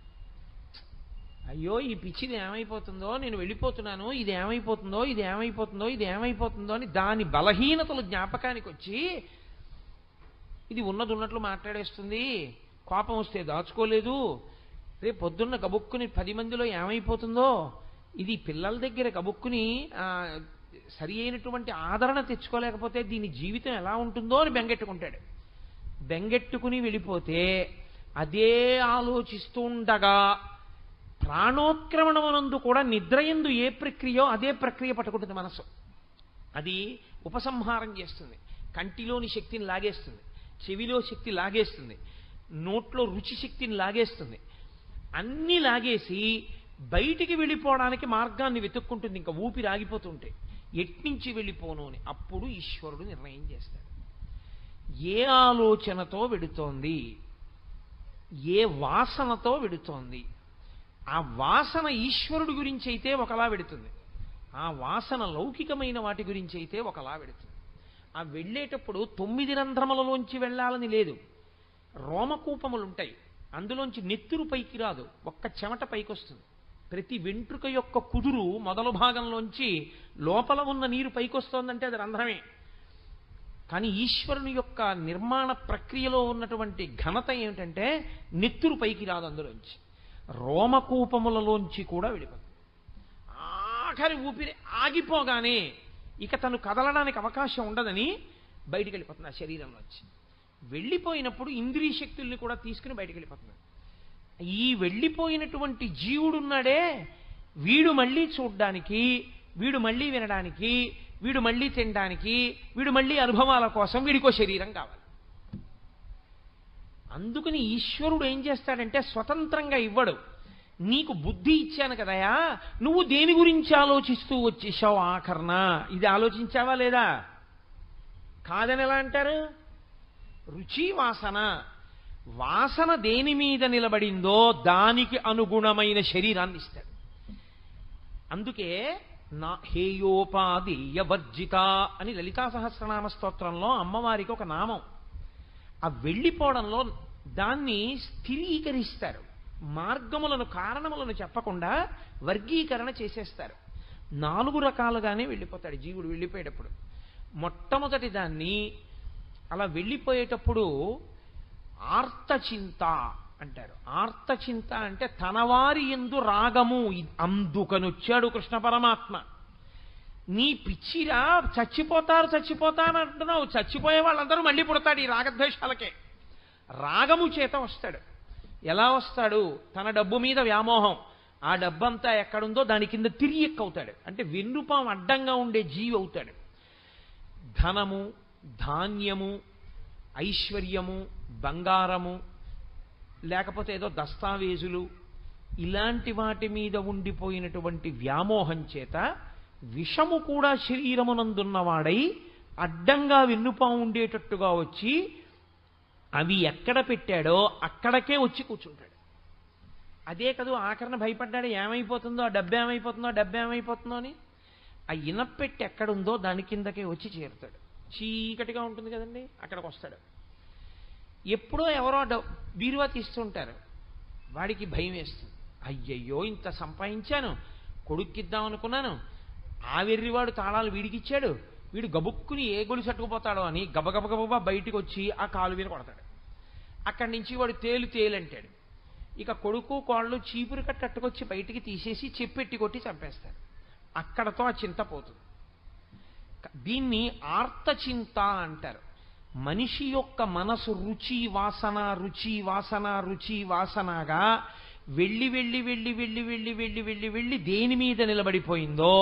అయ్యో ఈ పిచ్చిది ఏమైపోతుందో, నేను వెళ్ళిపోతున్నాను, ఇది ఏమైపోతుందో, ఇది ఏమైపోతుందో, ఇది ఏమైపోతుందో అని దాని బలహీనతలు జ్ఞాపకానికి వచ్చి ఇది ఉన్నది ఉన్నట్లు మాట్లాడేస్తుంది, కోపం వస్తే దాచుకోలేదు, రేపు పొద్దున్న గబుక్కుని 10 మందిలో ఏమైపోతుందో, ఇది పిల్లల దగ్గర గబుక్కుని సరి అయినటువంటి ఆదరణ తెచ్చుకోలేకపోతే దీని జీవితం ఎలా ఉంటుందో అని బెంగెట్టుకుంటాడు. బెంగెట్టుకుని వెళ్ళిపోతే అదే ఆలోచిస్తూ ఉండగా ప్రాణోత్క్రమణమునందు కూడా నిద్రయందు ఏ ప్రక్రియో అదే ప్రక్రియ పట్టుకుంటుంది మనసు. అది ఉపసంహారం చేస్తుంది. కంటిలోని శక్తిని లాగేస్తుంది, చెవిలో శక్తి లాగేస్తుంది, నోట్లో రుచి శక్తిని లాగేస్తుంది. అన్నీ లాగేసి బయటికి వెళ్ళిపోవడానికి మార్గాన్ని వెతుక్కుంటుంది. ఇంకా ఊపిరి ఆగిపోతుంటే ఎట్నుంచి వెళ్ళిపోను అని. అప్పుడు ఈశ్వరుడు నిర్ణయం చేస్తాడు. ఏ ఆలోచనతో వెడుతోంది, ఏ వాసనతో వెడుతోంది, ఆ వాసన ఈశ్వరుడి గురించి అయితే ఒకలా వెడుతుంది, ఆ వాసన లౌకికమైన వాటి గురించి అయితే ఒకలా వెడుతుంది. ఆ వెళ్ళేటప్పుడు 9 రంధ్రములలోంచి వెళ్ళాలని లేదు. రోమకూపములుంటాయి, అందులోంచి నెత్తురు పైకి రాదు, ఒక్క చెమట పైకి వస్తుంది. ప్రతి వెంట్రుక యొక్క కుదురు మొదలు భాగంలోంచి లోపల ఉన్న నీరు పైకి వస్తోందంటే అది రంధ్రమే. కానీ ఈశ్వరుని యొక్క నిర్మాణ ప్రక్రియలో ఉన్నటువంటి ఘనత ఏమిటంటే నెత్తురు పైకి రాదు, అందులోంచి రోమకూపములలోంచి కూడా వెళ్ళిపోతుంది. ఆఖరి ఊపిరి ఆగిపోగానే ఇక తను కదలడానికి అవకాశం ఉండదని బయటికి వెళ్ళిపోతుంది. ఆ శరీరంలోంచి వెళ్ళిపోయినప్పుడు ఇంద్రియ శక్తుల్ని కూడా తీసుకుని బయటికి వెళ్ళిపోతుంది. ఈ వెళ్ళిపోయినటువంటి జీవుడున్నాడే, వీడు మళ్ళీ చూడ్డానికి, వీడు మళ్ళీ వినడానికి, వీడు మళ్ళీ తినడానికి, వీడు మళ్ళీ అనుభవాల కోసం వీడికో శరీరం కావాలి. అందుకని ఈశ్వరుడు ఏం చేస్తాడంటే స్వతంత్రంగా ఇవ్వడు. నీకు బుద్ధి ఇచ్చాను కదయా, నువ్వు దేని గురించి ఆలోచిస్తూ వచ్చేసావు ఆఖరణ, ఇది ఆలోచించావా లేదా? కాదని ఎలా అంటారు? రుచి వాసన, వాసన దేని మీద నిలబడిందో దానికి అనుగుణమైన శరీరాన్ని ఇస్తాడు. అందుకే నా హేయోపాదేయ వర్జిత అని లలితా సహస్రనామ స్తోత్రంలో అమ్మవారికి ఒక నామం. ఆ వెళ్ళిపోవడంలో దాన్ని స్థిరీకరిస్తారు. మార్గములను, కారణములను చెప్పకుండా వర్గీకరణ చేసేస్తారు. 4 రకాలుగానే వెళ్ళిపోతాడు జీవుడు వెళ్ళిపోయేటప్పుడు. మొట్టమొదటి దాన్ని అలా వెళ్ళిపోయేటప్పుడు ఆర్తచింత అంటారు. ఆర్తచింత అంటే తనవారి యందు రాగము. అందుకనొచ్చాడు కృష్ణ పరమాత్మ. నీ పిచ్చిరా, చచ్చిపోతారు అంటున్నావు, చచ్చిపోయే వాళ్ళందరూ మళ్ళీ పుడతాడు ఈ రాగద్వేషాలకే. రాగము చేత వస్తాడు. ఎలా వస్తాడు? తన డబ్బు మీద వ్యామోహం, ఆ డబ్బంతా ఎక్కడుందో దాని కింద తిరిగి ఎక్కుతాడు. అంటే వెన్నుపాం అడ్డంగా ఉండే జీవి అవుతాడు. ధనము, ధాన్యము, ఐశ్వర్యము, బంగారము, లేకపోతే ఏదో దస్తావేజులు, ఇలాంటి వాటి మీద ఉండిపోయినటువంటి వ్యామోహం చేత విషము కూడా శరీరమునందున్నవాడై అడ్డంగా వెన్నుపాం ఉండేటట్టుగా వచ్చి అవి ఎక్కడ పెట్టాడో అక్కడికే వచ్చి కూర్చుంటాడు. అదే కదూ ఆఖరణ భయపడ్డాడు, ఏమైపోతుందో ఆ డబ్బు ఏమైపోతుందో, డబ్బు ఏమైపోతుందో అని. ఆ ఇనప్పెట్టి ఎక్కడుందో దాని కిందకే వచ్చి చేరుతాడు. చీకటిగా ఉంటుంది కదండి, అక్కడికి వస్తాడు. ఎప్పుడో ఎవరో బీరువా తీస్తుంటారు, వాడికి భయం వేస్తుంది. అయ్యయ్యో ఇంత సంపాదించాను, కొడుక్కిద్దాం అనుకున్నాను, ఆ వెర్రివాడు తాళాలు వీడికిచ్చాడు, వీడు గబుక్కుని ఏ గొలుసు అట్టుకుపోతాడో అని గబగబగబా బయటికి వచ్చి ఆ కాలు మీద కొడతాడు. అక్కడి నుంచి వాడు తేలంటాడు. ఇక కొడుకు కోళ్ళు చీపురు కట్టట్టుకొచ్చి బయటికి తీసేసి చెప్పెట్టి కొట్టి చంపేస్తాడు. అక్కడతో ఆ చింత పోతుంది. దీన్ని ఆర్తచింత అంటారు. మనిషి యొక్క మనసు రుచి వాసన రుచి వాసన రుచి వాసనగా వెళ్ళి వెళ్ళి వెళ్ళి వెళ్ళి వెళ్ళి వెళ్ళి వెళ్ళి వెళ్ళి దేని మీద నిలబడిపోయిందో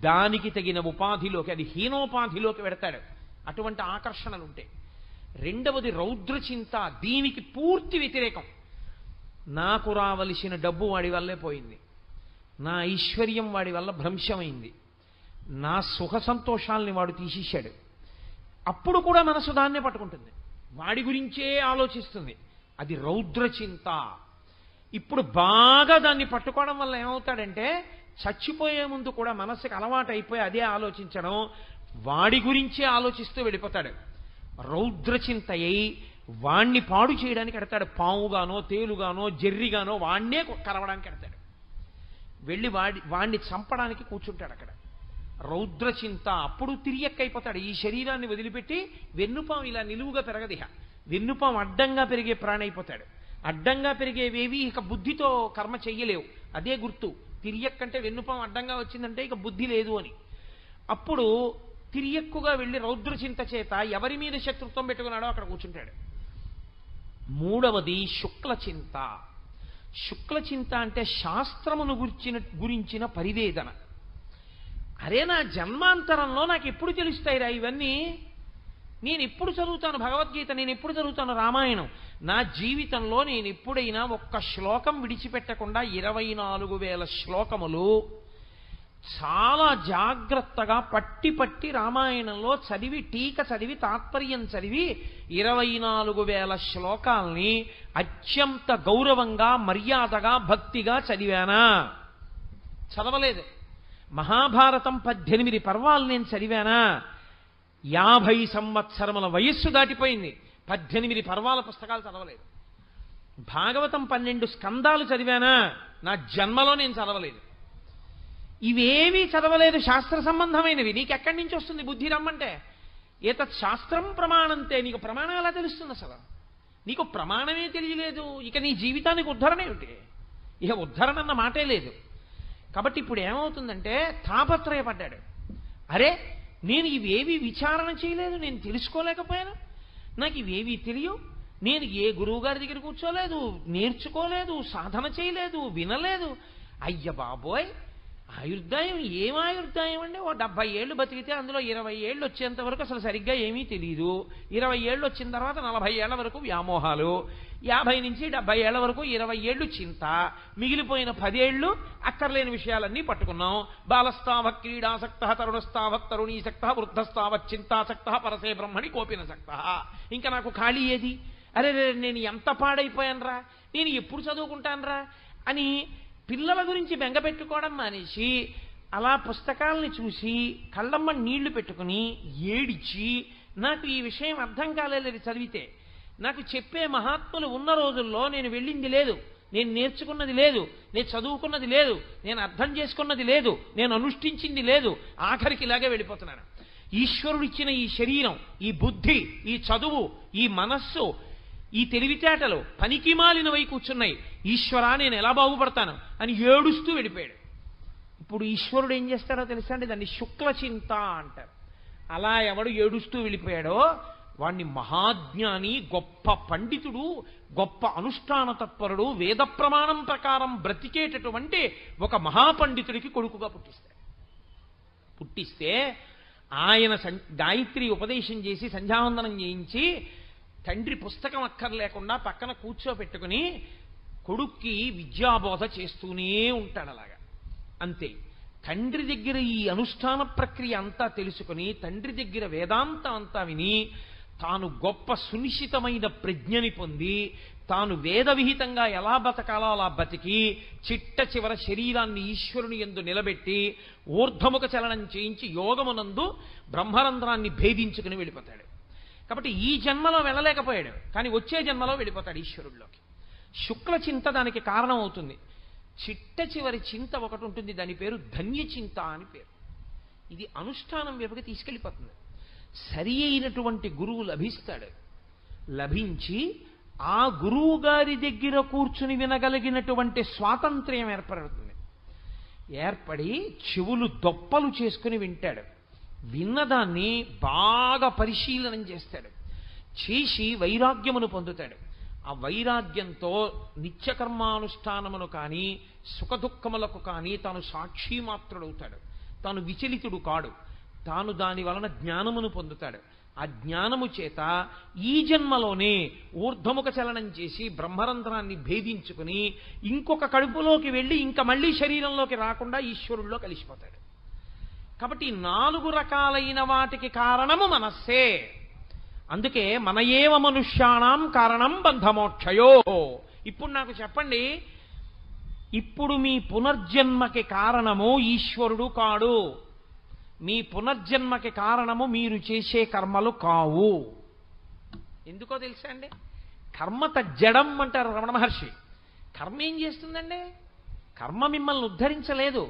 దానికి తగిన ఉపాధిలోకి, అది హీనోపాధిలోకి పెడతాడు. అటువంటి ఆకర్షణలు ఉంటాయి. రెండవది రౌద్రచింత, దీనికి పూర్తి వ్యతిరేకం. నాకు రావలసిన డబ్బు వాడి వల్లే పోయింది, నా ఐశ్వర్యం వాడి వల్ల భ్రంశమైంది, నా సుఖ సంతోషాల్ని వాడు తీసేశాడు. అప్పుడు కూడా మనసు దాన్నే పట్టుకుంటుంది, వాడి గురించే ఆలోచిస్తుంది. అది రౌద్రచింత. ఇప్పుడు బాగా దాన్ని పట్టుకోవడం వల్ల ఏమవుతాడంటే చచ్చిపోయే ముందు కూడా మనసుకి అలవాటు అయిపోయి అదే ఆలోచించడం, వాడి గురించే ఆలోచిస్తూ వెళ్ళిపోతాడు. రౌద్రచింత అయి వాణ్ణి పాడు చేయడానికి ఎడతాడు. పావుగానో తేలుగానో జెర్రిగానో వాణ్ణే కరవడానికి ఎడతాడు. వెళ్ళి వాణ్ణి చంపడానికి కూర్చుంటాడు అక్కడ. రౌద్రచింత. అప్పుడు తిరియక్కైపోతాడు. ఈ శరీరాన్ని వదిలిపెట్టి వెన్నుపాం ఇలా నిలువుగా పెరగదిహ, వెన్నుపాం అడ్డంగా పెరిగే ప్రాణి అయిపోతాడు. అడ్డంగా పెరిగేవేవి ఇక బుద్ధితో కర్మ చెయ్యలేవు. అదే గుర్తు. తిరియక్కంటే వెన్నుపాం అడ్డంగా వచ్చిందంటే ఇక బుద్ధి లేదు అని. అప్పుడు తిరియక్కుగా వెళ్ళి రౌద్రచింత చేత ఎవరి మీద శత్రుత్వం పెట్టుకున్నాడో అక్కడ కూర్చుంటాడు. మూడవది శుక్లచింత. శుక్లచింత అంటే శాస్త్రమును గురించిన పరివేదన. అరే, నా జన్మాంతరంలో నాకు ఎప్పుడు తెలుస్తాయిరా ఇవన్నీ? నేను ఎప్పుడు చదువుతాను భగవద్గీత, నేను ఎప్పుడు చదువుతాను రామాయణం? నా జీవితంలో నేను ఎప్పుడైనా ఒక్క శ్లోకం విడిచిపెట్టకుండా 24,000 శ్లోకములు చాలా జాగ్రత్తగా పట్టి రామాయణంలో చదివి, టీక చదివి, తాత్పర్యం చదివి 24,000 శ్లోకాల్ని అత్యంత గౌరవంగా, మర్యాదగా, భక్తిగా చదివానా? చదవలేదు. మహాభారతం 18 పర్వాలు నేను చదివానా? 50 సంవత్సరముల వయస్సు దాటిపోయింది, 18 పర్వాల పుస్తకాలు చదవలేదు. భాగవతం 12 స్కందాలు చదివానా? నా జన్మలో నేను చదవలేదు. ఇవేమీ చదవలేదు శాస్త్ర సంబంధమైనవి. నీకెక్కడి నుంచి వస్తుంది బుద్ధి రమ్మంటే? ఏతత్ శాస్త్రం ప్రమాణంతే. నీకు ప్రమాణం ఎలా తెలుస్తుంది అసలు? నీకు ప్రమాణమే తెలియలేదు, ఇక నీ జీవితానికి ఉద్ధరణ ఏమిటి? ఇక ఉద్ధరణ అన్న మాటే లేదు. కాబట్టి ఇప్పుడు ఏమవుతుందంటే తాపత్రయపడ్డాడు. అరే, నేను ఇవేవి విచారణ చేయలేదు, నేను తెలుసుకోలేకపోయాను, నాకు ఇవేవి తెలియవు, నేను ఏ గురువు గారి దగ్గర కూర్చోలేదు, నేర్చుకోలేదు, సాధన చేయలేదు, వినలేదు. అయ్య బాబోయ్, ఆయుర్దాయం ఏం ఆయుర్దాయం అండి? ఓ 70 ఏళ్ళు బతికితే అందులో 20 ఏళ్ళు వచ్చేంత వరకు అసలు సరిగ్గా ఏమీ తెలియదు, 20 ఏళ్ళు వచ్చిన తర్వాత 40 ఏళ్ల వరకు వ్యామోహాలు, 50 నుంచి 70 ఏళ్ల వరకు 20 ఏళ్ళు చింత, మిగిలిపోయిన 10 ఏళ్ళు అక్కర్లేని విషయాలన్నీ పట్టుకున్నాం. బాలస్తావ క్రీడాసక్త, తరుణస్తావ తరుణీసక్త, వృద్ధస్తావ చింతాసక్త, పరసే బ్రహ్మణి కోపినసక్త. ఇంకా నాకు ఖాళీ ఏది? అరే, నేను ఎంత పాడైపోయానరా, నేను ఎప్పుడు చదువుకుంటానరా అని పిల్లల గురించి బెంగపెట్టుకోవడం మానేసి అలా పుస్తకాలని చూసి కళ్ళమ్మ నీళ్లు పెట్టుకుని ఏడిచి, నాకు ఈ విషయం అర్థం కాలేదు చదివితే, నాకు చెప్పే మహాత్ములు ఉన్న రోజుల్లో నేను వెళ్ళింది లేదు, నేను నేర్చుకున్నది లేదు, నేను చదువుకున్నది లేదు, నేను అర్థం చేసుకున్నది లేదు, నేను అనుష్ఠించింది లేదు, ఆఖరికి ఇలాగే వెళ్ళిపోతున్నాను. ఈశ్వరుడిచ్చిన ఈ శరీరం, ఈ బుద్ధి, ఈ చదువు, ఈ మనస్సు, ఈ తెలివితేటలు పనికి మాలినవై కూర్చున్నాయి, ఈశ్వరా నేను ఎలా బాగుపడతాను అని ఏడుస్తూ వెళ్ళిపోయాడు. ఇప్పుడు ఈశ్వరుడు ఏం చేస్తాడో తెలుసా అండి? దాన్ని శుక్లచింత అంటారు. అలా ఎవడు ఏడుస్తూ వెళ్ళిపోయాడో వాణ్ణి మహాజ్ఞాని, గొప్ప పండితుడు, గొప్ప అనుష్ఠాన తత్పరుడు, వేద ప్రమాణం ప్రకారం బ్రతికేటటువంటి ఒక మహాపండితుడికి కొడుకుగా పుట్టిస్తే ఆయన గాయత్రి ఉపదేశం చేసి సంధ్యావందనం చేయించి తండ్రి పుస్తకం అక్కర్లేకుండా పక్కన కూర్చోబెట్టుకుని కొడుక్కి విద్యాబోధ చేస్తూనే ఉంటాడు. అలాగా అంతే. తండ్రి దగ్గర ఈ అనుష్ఠాన ప్రక్రియ అంతా తెలుసుకుని, తండ్రి దగ్గర వేదాంతం అంతా విని, తాను గొప్ప సునిశ్చితమైన ప్రజ్ఞని పొంది, తాను వేద విహితంగా ఎలా బతకాలో అలా బతికి, చిట్ట చివర శరీరాన్ని ఈశ్వరుని యందు నిలబెట్టి ఊర్ధముఖ చలనం చేయించి యోగమునందు బ్రహ్మరంధ్రాన్ని భేదించుకుని వెళ్ళిపోతాడు. కాబట్టి ఈ జన్మలో వెళ్ళలేకపోయాడు, కానీ వచ్చే జన్మలో వెళ్ళిపోతాడు ఈశ్వరుడిలోకి. శుక్లచింత దానికి కారణం అవుతుంది. చిట్ట చివరి చింత ఒకటి ఉంటుంది, దాని పేరు ధన్యచింత అని పేరు. ఇది అనుష్ఠానం వైపుకి తీసుకెళ్ళిపోతుంది. సరి అయినటువంటి గురువు లభిస్తాడు. లభించి ఆ గురువు గారి దగ్గర కూర్చుని వినగలిగినటువంటి స్వాతంత్ర్యం ఏర్పడుతుంది. ఏర్పడి చెవులు దొప్పలు చేసుకుని వింటాడు. విన్నదాన్ని బాగా పరిశీలనం చేస్తాడు. చేసి వైరాగ్యమును పొందుతాడు. ఆ వైరాగ్యంతో నిత్యకర్మానుష్ఠానమును కానీ సుఖదుఖములకు కానీ తాను సాక్షి మాత్రుడవుతాడు. తాను విచలితుడు కాడు. తాను దాని వలన జ్ఞానమును పొందుతాడు. ఆ జ్ఞానము చేత ఈ జన్మలోనే ఊర్ధ్వముఖ చలనం చేసి బ్రహ్మరంధ్రాన్ని భేదించుకుని ఇంకొక కడుపులోకి వెళ్ళి ఇంకా మళ్ళీ శరీరంలోకి రాకుండా ఈశ్వరుల్లో కలిసిపోతాడు. కాబట్టి 4 రకాలైన వాటికి కారణము మనస్సే. అందుకే మన ఏవ మనుష్యాణం కారణం బంధమోక్షయో. ఇప్పుడు నాకు చెప్పండి, ఇప్పుడు మీ పునర్జన్మకి కారణము ఈశ్వరుడు కాడు. మీ పునర్జన్మకి కారణము మీరు చేసే కర్మలు కావు. ఎందుకో తెలుసా అండి? కర్మ తజ్జడం అంటారు రమణ మహర్షి. కర్మ ఏం చేస్తుందండి? కర్మ మిమ్మల్ని ఉద్ధరించలేదు.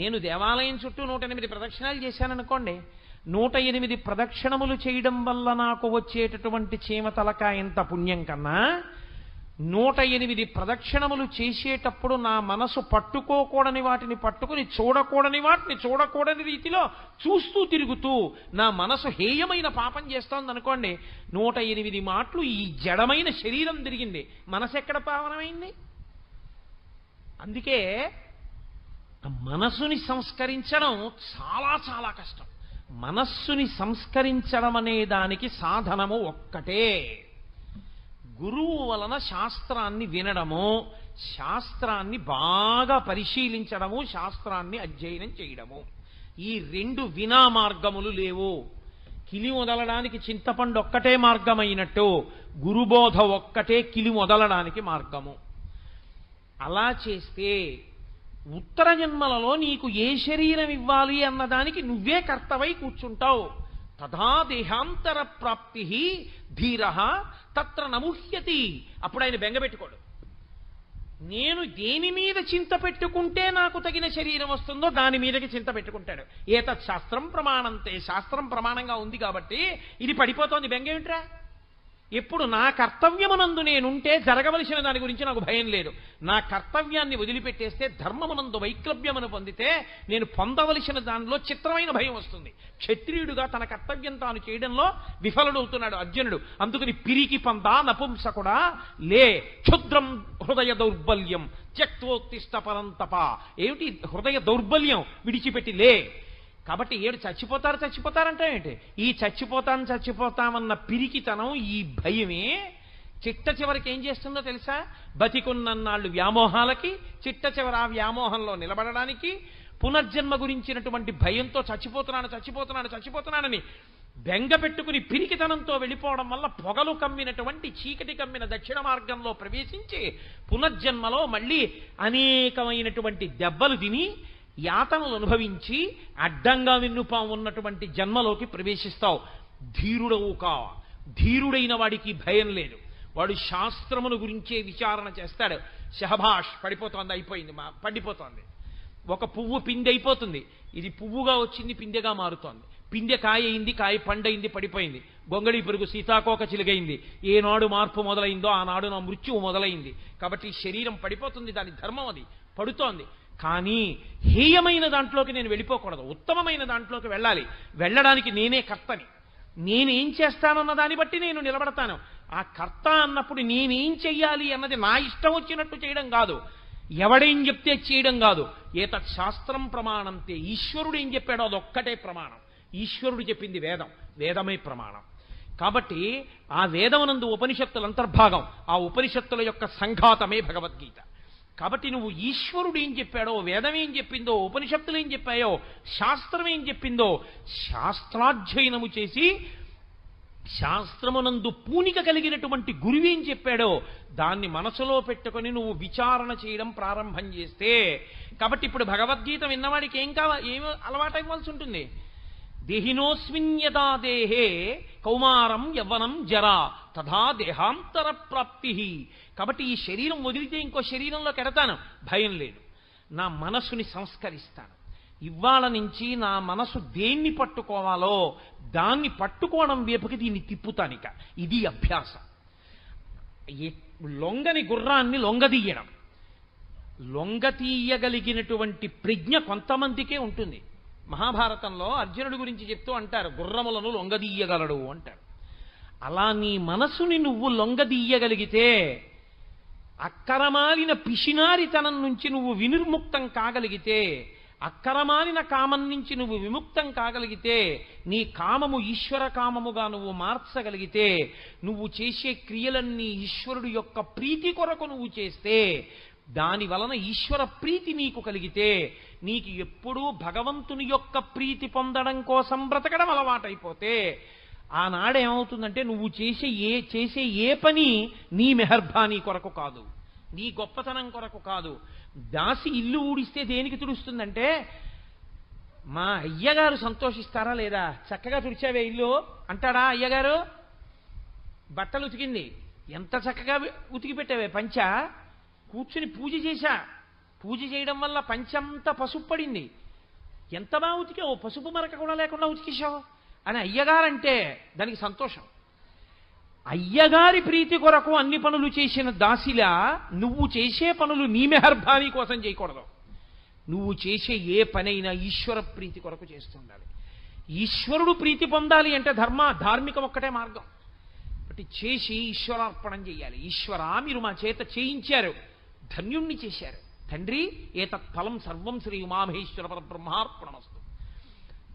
నేను దేవాలయం చుట్టూ 108 ప్రదక్షిణాలు చేశాననుకోండి, 108 ప్రదక్షిణములు చేయడం వల్ల నాకు వచ్చేటటువంటి చీమతలకాయంత పుణ్యం కన్నా 108 ప్రదక్షిణములు చేసేటప్పుడు నా మనసు పట్టుకోకూడని వాటిని పట్టుకుని చూడకూడని వాటిని చూడకూడని రీతిలో చూస్తూ తిరుగుతూ నా మనసు హేయమైన పాపం చేస్తోంది అనుకోండి, 108 మాటలు ఈ జడమైన శరీరం తిరిగింది. మనసు ఎక్కడ పావనమైంది? అందుకే మనస్సుని సంస్కరించడం చాలా చాలా కష్టం. మనస్సుని సంస్కరించడం అనే దానికి సాధనము ఒక్కటే. గురువు వలన శాస్త్రాన్ని వినడము, శాస్త్రాన్ని బాగా పరిశీలించడము, శాస్త్రాన్ని అధ్యయనం చేయడము. ఈ 2 వినా మార్గములు లేవు. కిలి మొదలడానికి చింతపండు ఒక్కటే మార్గమైనట్టు గురుబోధ ఒక్కటే కిలి మొదలడానికి మార్గము. అలా చేస్తే ఉత్తర జన్మలలో నీకు ఏ శరీరం ఇవ్వాలి అన్నదానికి నువ్వే కర్తవై కూర్చుంటావు. తథా దేహాంతర ప్రాప్తి ధీర తత్ర నముహ్యతి. అప్పుడు ఆయన బెంగపెట్టుకోడు. నేను దేని మీద చింత పెట్టుకుంటే నాకు తగిన శరీరం వస్తుందో దాని మీదకి చింత పెట్టుకుంటాడు. ఏతత్ శాస్త్రం ప్రమాణంతే. శాస్త్రం ప్రమాణంగా ఉంది కాబట్టి ఇది పడిపోతోంది, బెంగేమిట్రా? ఎప్పుడు నా కర్తవ్యమునందు నేనుంటే జరగవలసిన దాని గురించి నాకు భయం లేదు. నా కర్తవ్యాన్ని వదిలిపెట్టేస్తే ధర్మమునందు వైక్లభ్యమును పొందితే నేను పొందవలసిన దానిలో చిత్రమైన భయం వస్తుంది. క్షత్రియుడుగా తన కర్తవ్యం తాను చేయడంలో విఫలుడవుతున్నాడు అర్జునుడు. అందుకని పిరికి పందా నపుంసకుడా లే, క్షుద్రం హృదయ దౌర్బల్యం త్యక్తోత్తిష్ట పరంతప. ఏమిటి హృదయ దౌర్బల్యం? విడిచిపెట్టి లే. కాబట్టి చచ్చిపోతారంటే ఏంటి? ఈ చచ్చిపోతామన్న పిరికితనం, ఈ భయమే చిట్ట చివరికి ఏం చేస్తుందో తెలుసా? బతికున్నన్నాళ్ళు వ్యామోహాలకి, చిట్ట చివరి ఆ వ్యామోహంలో నిలబడడానికి, పునర్జన్మ గురించినటువంటి భయంతో చచ్చిపోతున్నానని బెంగ పెట్టుకుని పిరికితనంతో వెళ్ళిపోవడం వల్ల పొగలు కమ్మినటువంటి చీకటి కమ్మిన దక్షిణ మార్గంలో ప్రవేశించి పునర్జన్మలో మళ్ళీ అనేకమైనటువంటి దెబ్బలు తిని యాతనలు అనుభవించి అడ్డంగా విన్నుపాము ఉన్నటువంటి జన్మలోకి ప్రవేశిస్తావు. ధీరుడవు కా. ధీరుడైన వాడికి భయం లేదు. వాడు శాస్త్రమును గురించే విచారణ చేస్తాడు. షహబాష్, అయిపోయింది, పండిపోతోంది. ఒక పువ్వు పిందె అయిపోతుంది, ఇది పువ్వుగా వచ్చింది పిందెగా మారుతోంది. పిందె కాయ అయింది, కాయ పండైంది, పడిపోయింది. గొంగళి పురుగు సీతాకోక చిలుగైంది. ఏనాడు మార్పు మొదలైందో ఆనాడు నా మృత్యువు మొదలైంది. కాబట్టి శరీరం పడిపోతుంది, దాని ధర్మం అది, పడుతోంది. కానీ హేయమైన దాంట్లోకి నేను వెళ్ళిపోకూడదు, ఉత్తమమైన దాంట్లోకి వెళ్ళాలి. వెళ్ళడానికి నేనే కర్తని. నేనేం చేస్తానన్న దాన్ని బట్టి నేను నిలబడతాను. ఆ కర్త అన్నప్పుడు నేనేం చెయ్యాలి అన్నది నా ఇష్టం వచ్చినట్టు చేయడం కాదు, ఎవడేం చెప్తే చేయడం కాదు. ఏతత్ శాస్త్రం ప్రమాణంతే. ఈశ్వరుడు ఏం చెప్పాడో అదొక్కటే ప్రమాణం. ఈశ్వరుడు చెప్పింది వేదం, వేదమే ప్రమాణం. కాబట్టి ఆ వేదమునందు ఉపనిషత్తుల అంతర్భాగం, ఆ ఉపనిషత్తుల యొక్క సంఘాతమే భగవద్గీత. కాబట్టి నువ్వు ఈశ్వరుడు ఏం చెప్పాడో, వేదం ఏం చెప్పిందో, ఉపనిషత్తులు ఏం చెప్పాయో, శాస్త్రం ఏం చెప్పిందో శాస్త్రాధ్యయనము చేసి శాస్త్రమునందు పూనిక కలిగినటువంటి గురువేం చెప్పాడో దాన్ని మనసులో పెట్టుకొని నువ్వు విచారణ చేయడం ప్రారంభం చేస్తే, కాబట్టి ఇప్పుడు భగవద్గీత విన్నవాడికి ఏం అలవాటు ఇవ్వాల్సి ఉంటుంది? దేహినోస్మిన్యదా దేహే కౌమారం యవ్వనం జరా తథా దేహాంతర ప్రాప్తి. కాబట్టి ఈ శరీరం వదిలితే ఇంకో శరీరంలోకి ఎడతాను, భయం లేదు. నా మనస్సుని సంస్కరిస్తాను. ఇవాళ నుంచి నా మనసు దేన్ని పట్టుకోవాలో దాన్ని పట్టుకోవడం వైపుకి దీన్ని తిప్పుతానిక. ఇది అభ్యాసం. లొంగని గుర్రాన్ని లొంగదీయడం, లొంగతీయగలిగినటువంటి ప్రజ్ఞ కొంతమందికే ఉంటుంది. మహాభారతంలో అర్జునుడి గురించి చెప్తూ అంటారు, గుర్రములను లొంగదీయగలడు అంటారు. అలా నీ మనసుని నువ్వు లొంగదీయగలిగితే, అక్కరమాలిన పిశినారితనం నుంచి నువ్వు వినిర్ముక్తం కాగలిగితే, అక్కరమాలిన కామం నుంచి నువ్వు విముక్తం కాగలిగితే, నీ కామము ఈశ్వర కామముగా నువ్వు మార్చగలిగితే, నువ్వు చేసే క్రియలన్నీ ఈశ్వరుడు యొక్క ప్రీతి కొరకు నువ్వు చేస్తే, దాని వలన ఈశ్వర ప్రీతి నీకు కలిగితే, నీకు ఎప్పుడూ భగవంతుని యొక్క ప్రీతి పొందడం కోసం బ్రతకడం అలవాటైపోతే, ఆనాడేమవుతుందంటే నువ్వు చేసే ఏ పని నీ మెహర్బానీ కొరకు కాదు, నీ గొప్పతనం కొరకు కాదు. దాసి ఇల్లు ఊడిస్తే దేనికి తుడుస్తుందంటే, మా అయ్యగారు సంతోషిస్తారా లేదా, చక్కగా తుడిచావే ఇల్లు అంటాడా అయ్యగారు? బట్టలు ఉతికింది, ఎంత చక్కగా ఉతికి పెట్టావే పంచ, కూర్చుని పూజ చేశా, పూజ చేయడం వల్ల పంచంతా పసుపు పడింది, ఎంత బాగా ఉతికావు, పసుపు మరక కూడా లేకుండా ఉతికేశావు అని అయ్యగారంటే దానికి సంతోషం. అయ్యగారి ప్రీతి కొరకు అన్ని పనులు చేసిన దాసిలా నువ్వు చేసే పనులు నీ మెహర్బానీ కోసం చేయకూడదు. నువ్వు చేసే ఏ పనైనా ఈశ్వర ప్రీతి కొరకు చేస్తుండాలి. ఈశ్వరుడు ప్రీతి పొందాలి అంటే ధార్మికం ఒక్కటే మార్గం. బట్టి చేసి ఈశ్వరార్పణం చేయాలి. ఈశ్వరా, మీరు మా చేత చేయించారు, ధన్యుణ్ణి చేశారు తండ్రి, ఏతత్ ఫలం సర్వం శ్రీ ఉమామహేశ్వర పరబ్రహ్మార్పణమస్తు.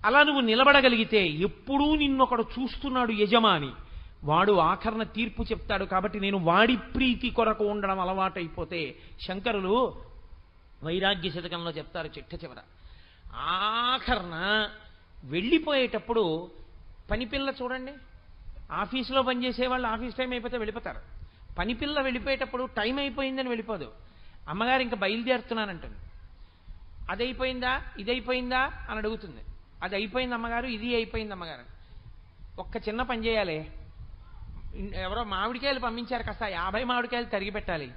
అలా నువ్వు నిలబడగలిగితే, ఎప్పుడూ నిన్నొకడు చూస్తున్నాడు యజమాని, వాడు ఆఖరణ తీర్పు చెప్తాడు. కాబట్టి నేను వాడి ప్రీతి కొరకు ఉండడం అలవాటైపోతే, శంకరులు వైరాగ్య శతకంలో చెప్తారు చిట్ట చివర, ఆఖరణ వెళ్ళిపోయేటప్పుడు పనిపిల్ల చూడండి, ఆఫీసులో పనిచేసేవాళ్ళు ఆఫీస్ టైం అయిపోతే వెళ్ళిపోతారు. పనిపిల్ల వెళ్ళిపోయేటప్పుడు టైం అయిపోయిందని వెళ్ళిపోదు, అమ్మగారు ఇంకా బయలుదేరుతున్నానంటుంది. అది అయిపోయిందా, ఇది అయిపోయిందా అని అడుగుతుంది. అది అయిపోయింది అమ్మగారు, ఇది అయిపోయింది అమ్మగారు. ఒక్క చిన్న పని చేయాలి, ఎవరో మామిడికాయలు పంపించారు, కాస్త 50 మామిడికాయలు తరిగి పెట్టాలి.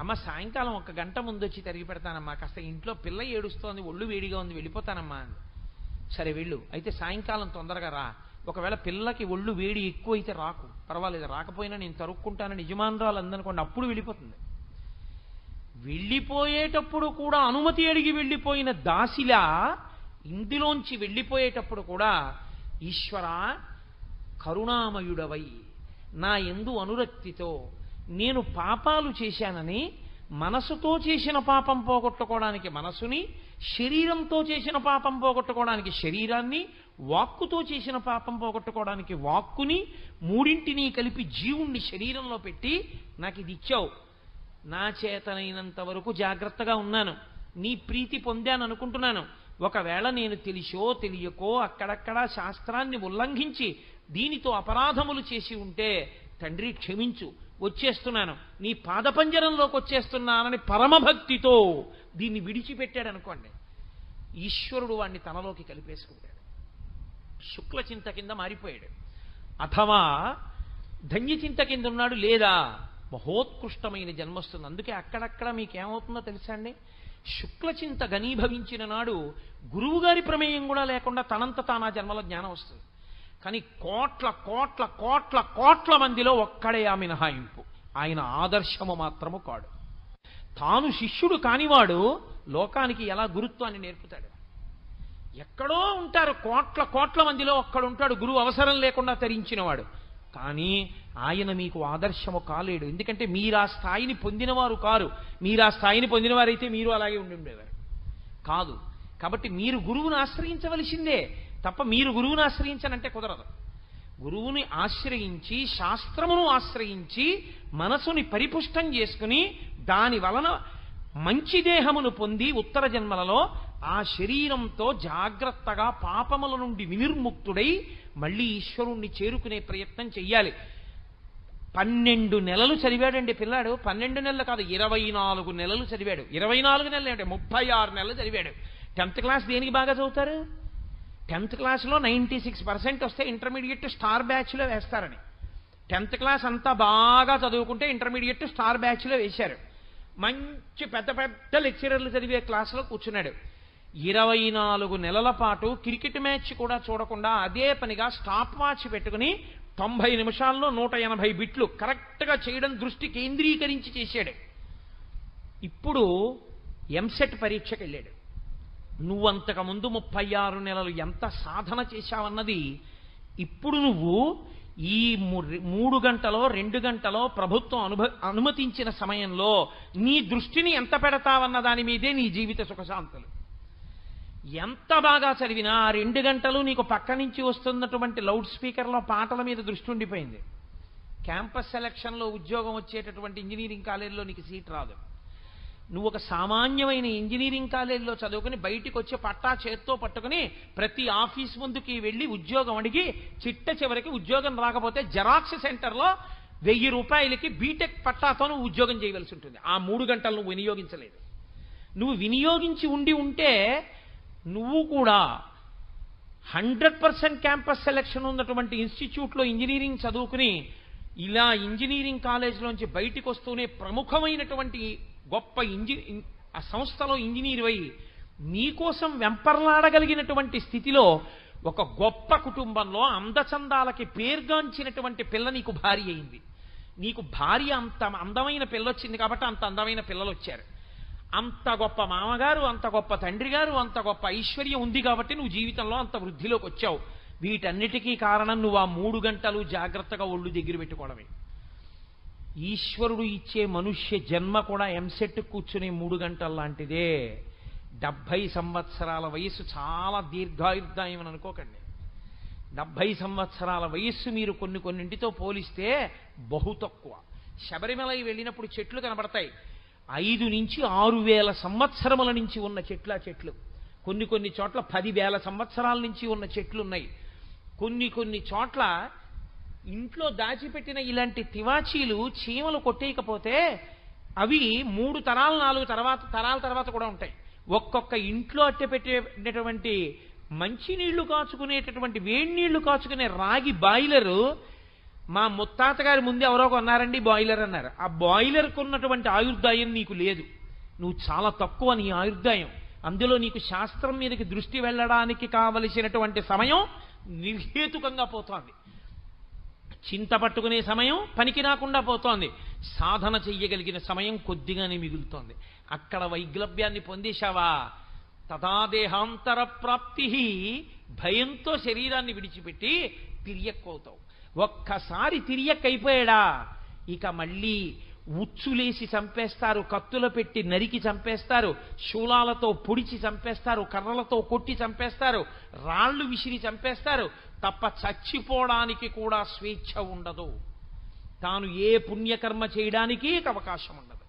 అమ్మ సాయంకాలం 1 గంట ముందు వచ్చి తరిగి పెడతానమ్మా, కాస్త ఇంట్లో పిల్ల ఏడుస్తోంది, ఒళ్ళు వేడిగా ఉంది, వెళ్ళిపోతానమ్మా. సరే వెళ్ళు, అయితే సాయంకాలం తొందరగా రా. ఒకవేళ పిల్లకి ఒళ్ళు వేడి ఎక్కువ అయితే రాకు, పర్వాలేదు, రాకపోయినా నేను తరుక్కుంటానని యజమానురాలు అందనుకోండి, అప్పుడు వెళ్ళిపోతుంది. వెళ్ళిపోయేటప్పుడు కూడా అనుమతి అడిగి వెళ్ళిపోయిన దాసిలా ఇందులోంచి వెళ్ళిపోయేటప్పుడు కూడా, ఈశ్వర కరుణామయుడవై నా యందు అనురక్తితో నేను పాపాలు చేశానని, మనసుతో చేసిన పాపం పోగొట్టుకోవడానికి మనసుని, శరీరంతో చేసిన పాపం పోగొట్టుకోవడానికి శరీరాన్ని, వాక్కుతో చేసిన పాపం పోగొట్టుకోవడానికి వాక్కుని, మూడింటినీ కలిపి జీవుణ్ణి శరీరంలో పెట్టి నాకు ఇది ఇచ్చావు. నా చేతనైనంత వరకు జాగ్రత్తగా ఉన్నాను, నీ ప్రీతి పొందాను అనుకుంటున్నాను. ఒకవేళ నేను తెలిసో తెలియకో అక్కడక్కడ శాస్త్రాన్ని ఉల్లంఘించి దీనితో అపరాధములు చేసి ఉంటే తండ్రి క్షమించు, వచ్చేస్తున్నాను, నీ పాదపంజరంలోకి వచ్చేస్తున్నానని పరమభక్తితో దీన్ని విడిచిపెట్టాడు అనుకోండి, ఈశ్వరుడు వాడిని తనలోకి కలిపేసుకుంటాడు, శుక్లచింత కింద మారిపోయాడు. అథవా ధన్యచింత కింద ఉన్నాడు, లేదా మహోత్కృష్టమైన జన్మొస్తుంది. అందుకే అక్కడక్కడ మీకేమవుతుందో తెలుసా అండి, శుక్లచింత ఘనీభవించిన నాడు గురువుగారి ప్రమేయం కూడా లేకుండా తనంత తానా జన్మలో జ్ఞానం వస్తుంది. కానీ కోట్ల కోట్ల కోట్ల కోట్ల మందిలో ఒక్కడే ఆ మినహాయింపు, ఆయన ఆదర్శము మాత్రము కాడు. తాను శిష్యుడు కానివాడు లోకానికి ఎలా గురుత్వాన్ని నేర్పుతాడు? ఎక్కడో ఉంటారు కోట్ల కోట్ల మందిలో ఒక్కడుంటాడు గురువు అవసరం లేకుండా తరించినవాడు, కానీ ఆయన మీకు ఆదర్శము కాలేడు. ఎందుకంటే మీరు ఆ స్థాయిని పొందినవారు కారు. మీరు ఆ స్థాయిని పొందినవారైతే మీరు అలాగే ఉండి ఉండేవారు కాదు. కాబట్టి మీరు గురువును ఆశ్రయించవలసిందే తప్ప మీరు గురువుని ఆశ్రయించనంటే కుదరదు. గురువుని ఆశ్రయించి, శాస్త్రమును ఆశ్రయించి, మనసుని పరిపుష్టం చేసుకుని, దాని వలన మంచి దేహమును పొంది ఉత్తర జన్మలలో ఆ శరీరంతో జాగ్రత్తగా పాపముల నుండి వినిర్ముక్తుడై మళ్ళీ ఈశ్వరుణ్ణి చేరుకునే ప్రయత్నం చెయ్యాలి. 12 నెలలు చదివాడండి పిల్లాడు. 12 నెలలు కాదు, 24 నెలలు చదివాడు. 24 నెలలు అంటే 36 నెలలు చదివాడు. 10th క్లాస్ దేనికి బాగా చదువుతారు? 10th క్లాస్లో 96% వస్తే ఇంటర్మీడియట్ స్టార్ బ్యాచ్లో వేస్తారని. 10th క్లాస్ అంతా బాగా చదువుకుంటే ఇంటర్మీడియట్ స్టార్ బ్యాచ్లో వేశారు. మంచి పెద్ద పెద్ద లెక్చరర్లు చదివే క్లాసులో కూర్చున్నాడు. 24 నెలల పాటు క్రికెట్ మ్యాచ్ కూడా చూడకుండా అదే పనిగా స్టాప్ వాచ్ పెట్టుకుని 90 నిమిషాల్లో 180 బిట్లు కరెక్ట్గా చేయడం దృష్టి కేంద్రీకరించి చేశాడు. ఇప్పుడు ఎంసెట్ పరీక్షకి వెళ్ళాడు. నువ్వంతకుముందు 36 నెలలు ఎంత సాధన చేశావన్నది ఇప్పుడు నువ్వు ఈ 3 గంటలో 2 గంటలో ప్రభుత్వం అనుమతించిన సమయంలో నీ దృష్టిని ఎంత పెడతావన్న దాని మీదే నీ జీవిత సుఖశాంతులు. ఎంత బాగా చదివినా ఆ 2 గంటలు నీకు పక్క నుంచి వస్తున్నటువంటి లౌడ్ స్పీకర్లో పాటల మీద దృష్టి ఉండిపోయింది. క్యాంపస్ సెలక్షన్లో ఉద్యోగం వచ్చేటటువంటి ఇంజనీరింగ్ కాలేజీలో నీకు సీట్ రాదు. నువ్వు ఒక సామాన్యమైన ఇంజనీరింగ్ కాలేజీలో చదువుకుని బయటికి వచ్చి పట్టా చేత్తో పట్టుకుని ప్రతి ఆఫీస్ ముందుకి వెళ్ళి ఉద్యోగం అడిగి చిట్ట చివరికి ఉద్యోగం రాకపోతే జెరాక్స్ సెంటర్లో 1000 రూపాయలకి బీటెక్ పట్టాతో నువ్వు ఉద్యోగం చేయవలసి ఉంటుంది. ఆ 3 గంటలు నువ్వు వినియోగించలేదు. నువ్వు వినియోగించి ఉంటే నువ్వు కూడా 100% క్యాంపస్ సెలక్షన్ ఉన్నటువంటి ఇన్స్టిట్యూట్లో ఇంజనీరింగ్ చదువుకుని ఇలా ఇంజనీరింగ్ కాలేజీలోంచి బయటికి వస్తూనే ప్రముఖమైనటువంటి గొప్ప ఆ సంస్థలో ఇంజనీర్ అయి నీకోసం వెంపర్లాడగలిగినటువంటి స్థితిలో ఒక గొప్ప కుటుంబంలో అందచందాలకి పేర్గాంచినటువంటి పిల్ల నీకు భార్య అయింది. నీకు భార్య అంత అందమైన పిల్ల వచ్చింది కాబట్టి అంత అందమైన పిల్లలు వచ్చారు. అంత గొప్ప మామగారు, అంత గొప్ప తండ్రి గారు, అంత గొప్ప ఐశ్వర్యం ఉంది కాబట్టి నువ్వు జీవితంలో అంత వృద్ధిలోకి వచ్చావు. వీటన్నిటికీ కారణం నువ్వు ఆ 3 గంటలు జాగ్రత్తగా ఒళ్ళు దగ్గర పెట్టుకోవడమే. ఈశ్వరుడు ఇచ్చే మనుష్య జన్మ కూడా ఎంసెట్ కూర్చునే 3 గంటలు లాంటిదే. 70 సంవత్సరాల వయస్సు చాలా దీర్ఘాయుర్దాయం అని అనుకోకండి. 70 సంవత్సరాల వయస్సు మీరు కొన్నింటితో పోలిస్తే బహు తక్కువ. శబరిమలై వెళ్ళినప్పుడు చెట్లు కనబడతాయి. 5 నుంచి 6,000 సంవత్సరముల నుంచి ఉన్న చెట్లు. కొన్ని చోట్ల 10,000 సంవత్సరాల నుంచి ఉన్న చెట్లు ఉన్నాయి. కొన్ని చోట్ల ఇంట్లో దాచిపెట్టిన ఇలాంటి తివాచీలు చీమలు కొట్టేయకపోతే అవి 3 తరాలు 4 తరాల తర్వాత కూడా ఉంటాయి. ఒక్కొక్క ఇంట్లో అట్టె పెట్టేటటువంటి మంచినీళ్లు కాచుకునేటటువంటి వేడి నీళ్లు కాచుకునే రాగి బాయిలరు మా ముత్తాత గారి ముందు ఎవరో కొన్నారండి బాయిలర్ అన్నారు. ఆ బాయిలర్కు ఉన్నటువంటి ఆయుర్దాయం నీకు లేదు. నువ్వు చాలా తక్కువ నీ ఆయుర్దాయం. అందులో నీకు శాస్త్రం మీదకి దృష్టి వెళ్ళడానికి కావలసినటువంటి సమయం నిర్హేతుకంగా పోతోంది. చింత పట్టుకునే సమయం పనికి రాకుండా పోతోంది. సాధన చెయ్యగలిగిన సమయం కొద్దిగానే మిగులుతోంది. అక్కడ వైగ్లభ్యాన్ని పొందేశావా తదాదేహాంతర ప్రాప్తి. భయంతో శరీరాన్ని విడిచిపెట్టి తిరియక్కవుతావు. ఒక్కసారి తిరియక్కైపోయాడా ఇక మళ్ళీ ఉచ్చులేసి చంపేస్తారు, కత్తులు పెట్టి నరికి చంపేస్తారు, శూలాలతో పొడిచి చంపేస్తారు, కర్రలతో కొట్టి చంపేస్తారు, రాళ్లు విసిరి చంపేస్తారు. తప్ప చచ్చిపోవడానికి కూడా స్వేచ్ఛ ఉండదు. తాను ఏ పుణ్యకర్మ చేయడానికి అవకాశం ఉండదు.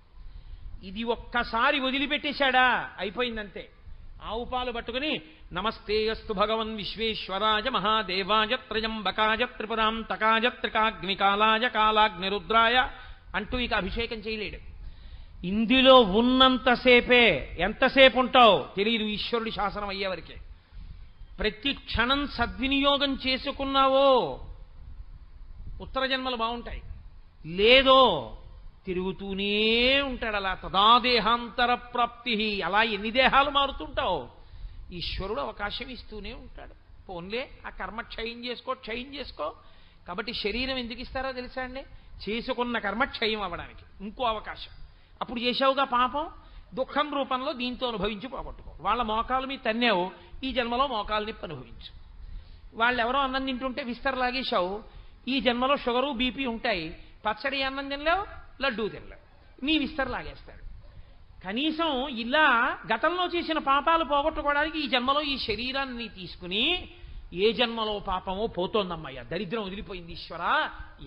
ఇది ఒక్కసారి వదిలిపెట్టేశాడా అయిపోయిందంతే. ఆవు పాలు పట్టుకుని నమస్తేయస్తు భగవన్ విశ్వేశ్వరాయ మహాదేవాయ త్రయంబకాయ త్రిపురాంతకాయ త్రికాగ్నికాలాయ కాలాగ్నిరుద్రాయ అంటూ ఇక అభిషేకం చేయలేడు. ఇందులో ఉన్నంతసేపే. ఎంతసేపు ఉంటావు తెలియదు ఈశ్వరుడి శాసనం అయ్యేవరకే. ప్రతి క్షణం సద్వినియోగం చేసుకున్నావో ఉత్తర జన్మలు బాగుంటాయి, లేదో తిరుగుతూనే ఉంటాడు అలా. తదాదేహాంతర ప్రాప్తి. అలా ఎన్ని దేహాలు మారుతుంటావు ఈశ్వరుడు అవకాశం ఇస్తూనే ఉంటాడు. పోన్లే ఆ కర్మ క్షయం చేసుకో. కాబట్టి శరీరం ఎందుకు ఇస్తారో తెలుసా అండి? చేసుకున్న కర్మ క్షయం అవ్వడానికి ఇంకో అవకాశం. అప్పుడు చేసావుగా పాపం, దుఃఖం రూపంలో దీంతో అనుభవించి పోగొట్టుకో. వాళ్ళ మోకాల మీద తన్నావు, ఈ జన్మలో మోకాలు నొప్పి అనుభవించు. వాళ్ళు ఎవరో అన్నం తింటుంటే విస్తర లాగేశావు, ఈ జన్మలో షుగరు బీపీ ఉంటాయి. పచ్చడి అన్నం తినలేవు, లడ్డూ తినలేవు, నీ విస్తర లాగేస్తాడు. కనీసం ఇలా గతంలో చేసిన పాపాలు పోగొట్టుకోవడానికి ఈ జన్మలో ఈ శరీరాన్ని తీసుకుని ఏ జన్మలో పాపమో పోతోందమ్మయ్య, దరిద్రం వదిలిపోయింది ఈశ్వరా,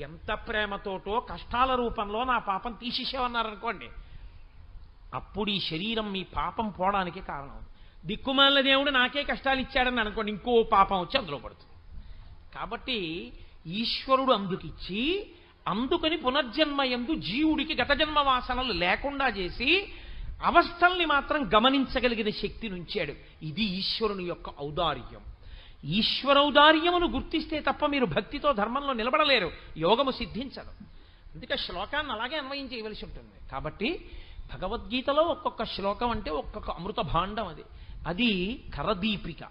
ఎంత ప్రేమతోటో కష్టాల రూపంలో నా పాపం తీసేసేవన్నారనుకోండి, అప్పుడు ఈ శరీరం మీ పాపం పోవడానికి కారణం. దిక్కుమాలిన దేవుడు నాకే కష్టాలు ఇచ్చాడని అనుకోండి, ఇంకో పాపం వచ్చి అందులో పడుతుంది. కాబట్టి ఈశ్వరుడు అందుకిచ్చి అందుకని పునర్జన్మ యందు జీవుడికి గత జన్మ వాసనలు లేకుండా చేసి అవస్థల్ని మాత్రం గమనించగలిగిన శక్తిని ఉంచాడు. ఇది ఈశ్వరుని యొక్క ఔదార్యం. ఈశ్వరౌదార్యమును గుర్తిస్తే తప్ప మీరు భక్తితో ధర్మంలో నిలబడలేరు, యోగము సిద్ధించదు. అందుకే శ్లోకాన్ని అలాగే అన్వయం చేయవలసి ఉంటుంది. కాబట్టి భగవద్గీతలో ఒక్కొక్క శ్లోకం అంటే ఒక్కొక్క అమృత భాండం. అది కరదీపిక,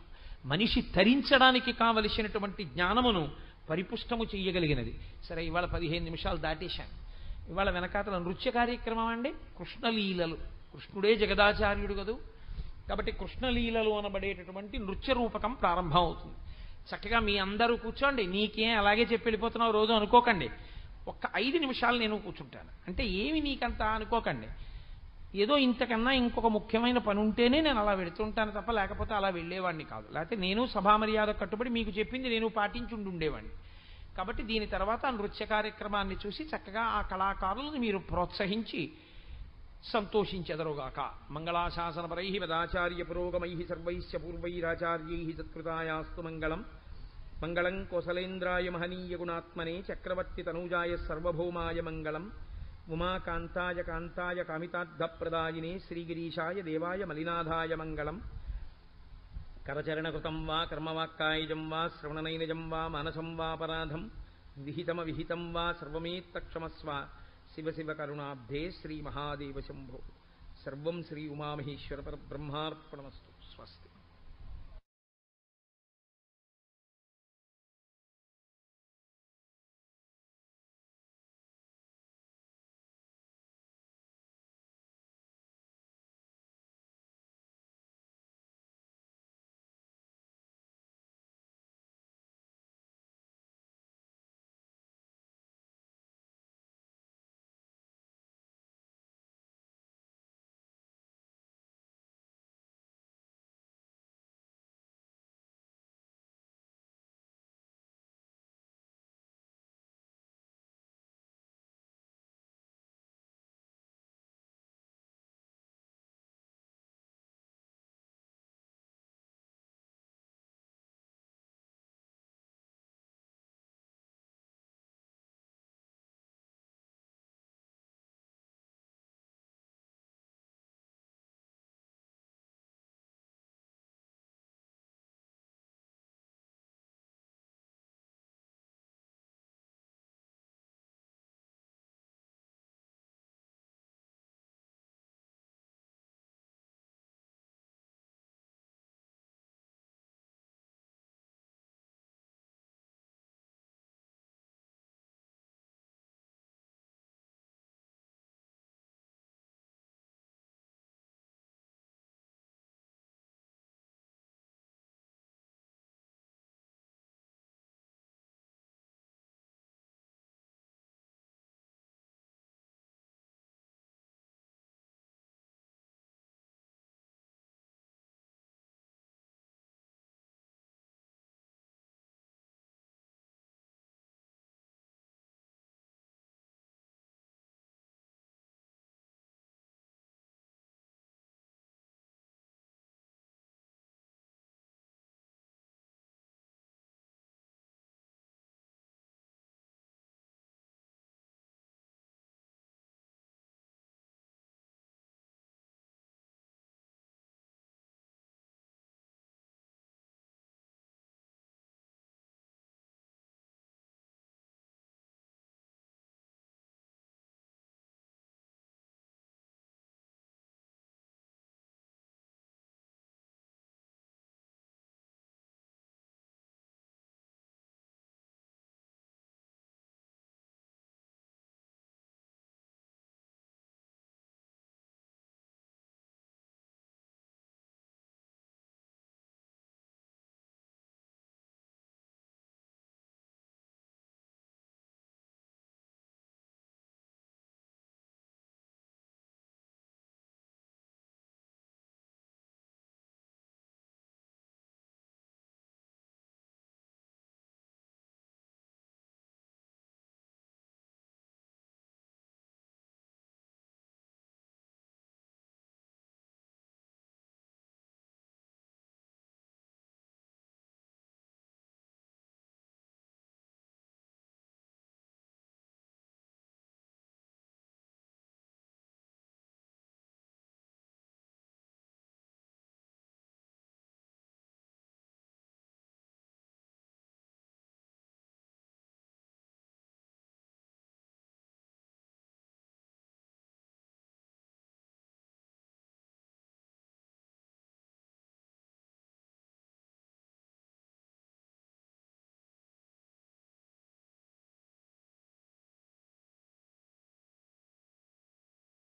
మనిషి తరించడానికి కావలసినటువంటి జ్ఞానమును పరిపుష్టము చెయ్యగలిగినది. సరే, ఇవాళ 15 నిమిషాలు దాటేశాను. ఇవాళ వెనకాతల నృత్య కార్యక్రమం అండి, కృష్ణలీలలు. కృష్ణుడే జగదాచార్యుడు కదూ, కాబట్టి కృష్ణలీలలు అనబడేటటువంటి నృత్య రూపకం ప్రారంభం అవుతుంది. చక్కగా మీ అందరూ కూర్చోండి. నీకేం అలాగే చెప్పి వెళ్ళిపోతున్నావు రోజు అనుకోకండి. ఒక్క 5 నిమిషాలు నేను కూర్చుంటాను. అంటే ఏమి నీకంతా అనుకోకండి, ఏదో ఇంతకన్నా ఇంకొక ముఖ్యమైన పని ఉంటేనే నేను అలా వెళుతుంటాను తప్ప లేకపోతే అలా వెళ్ళేవాడిని కాదు. లేకపోతే నేను సభామర్యాద కట్టుబడి మీకు చెప్పింది నేను పాటించుండి ఉండేవాడిని. కాబట్టి దీని తర్వాత ఆ నృత్య కార్యక్రమాన్ని చూసి చక్కగా ఆ కళాకారులను మీరు ప్రోత్సహించి సంతోషించెదరుగాక. మంగళాశాసనపరై పదాచార్య పురోగమై సర్వైశ్చ పూర్వైరాచార్యై సత్కృతాయాస్తు మంగళం. మంగళం కోసలేంద్రాయ మహనీయ గుణాత్మనే చక్రవర్తి తనూజాయ సర్వభౌమాయ మంగళం. ఉమాకాంతాయ కాంతాయ కామితార్థప్రదాయినే శ్రీగిరీశాయ దేవాయ మలినాథాయ మంగళం. కరచరణకృతం వా కర్మవాక్కాయజం వా శ్రవణనైనజం వా మానసం వాపరాధం విహితమవిహితం వా సర్వమేత్తక్షమస్వ. శివ శివ కరుణాబ్ధే శ్రీ మహాదేవ శంభో. సర్వం శ్రీ ఉమామహేశ్వర పరబ్రహ్మార్పణమస్తు. స్వస్తి.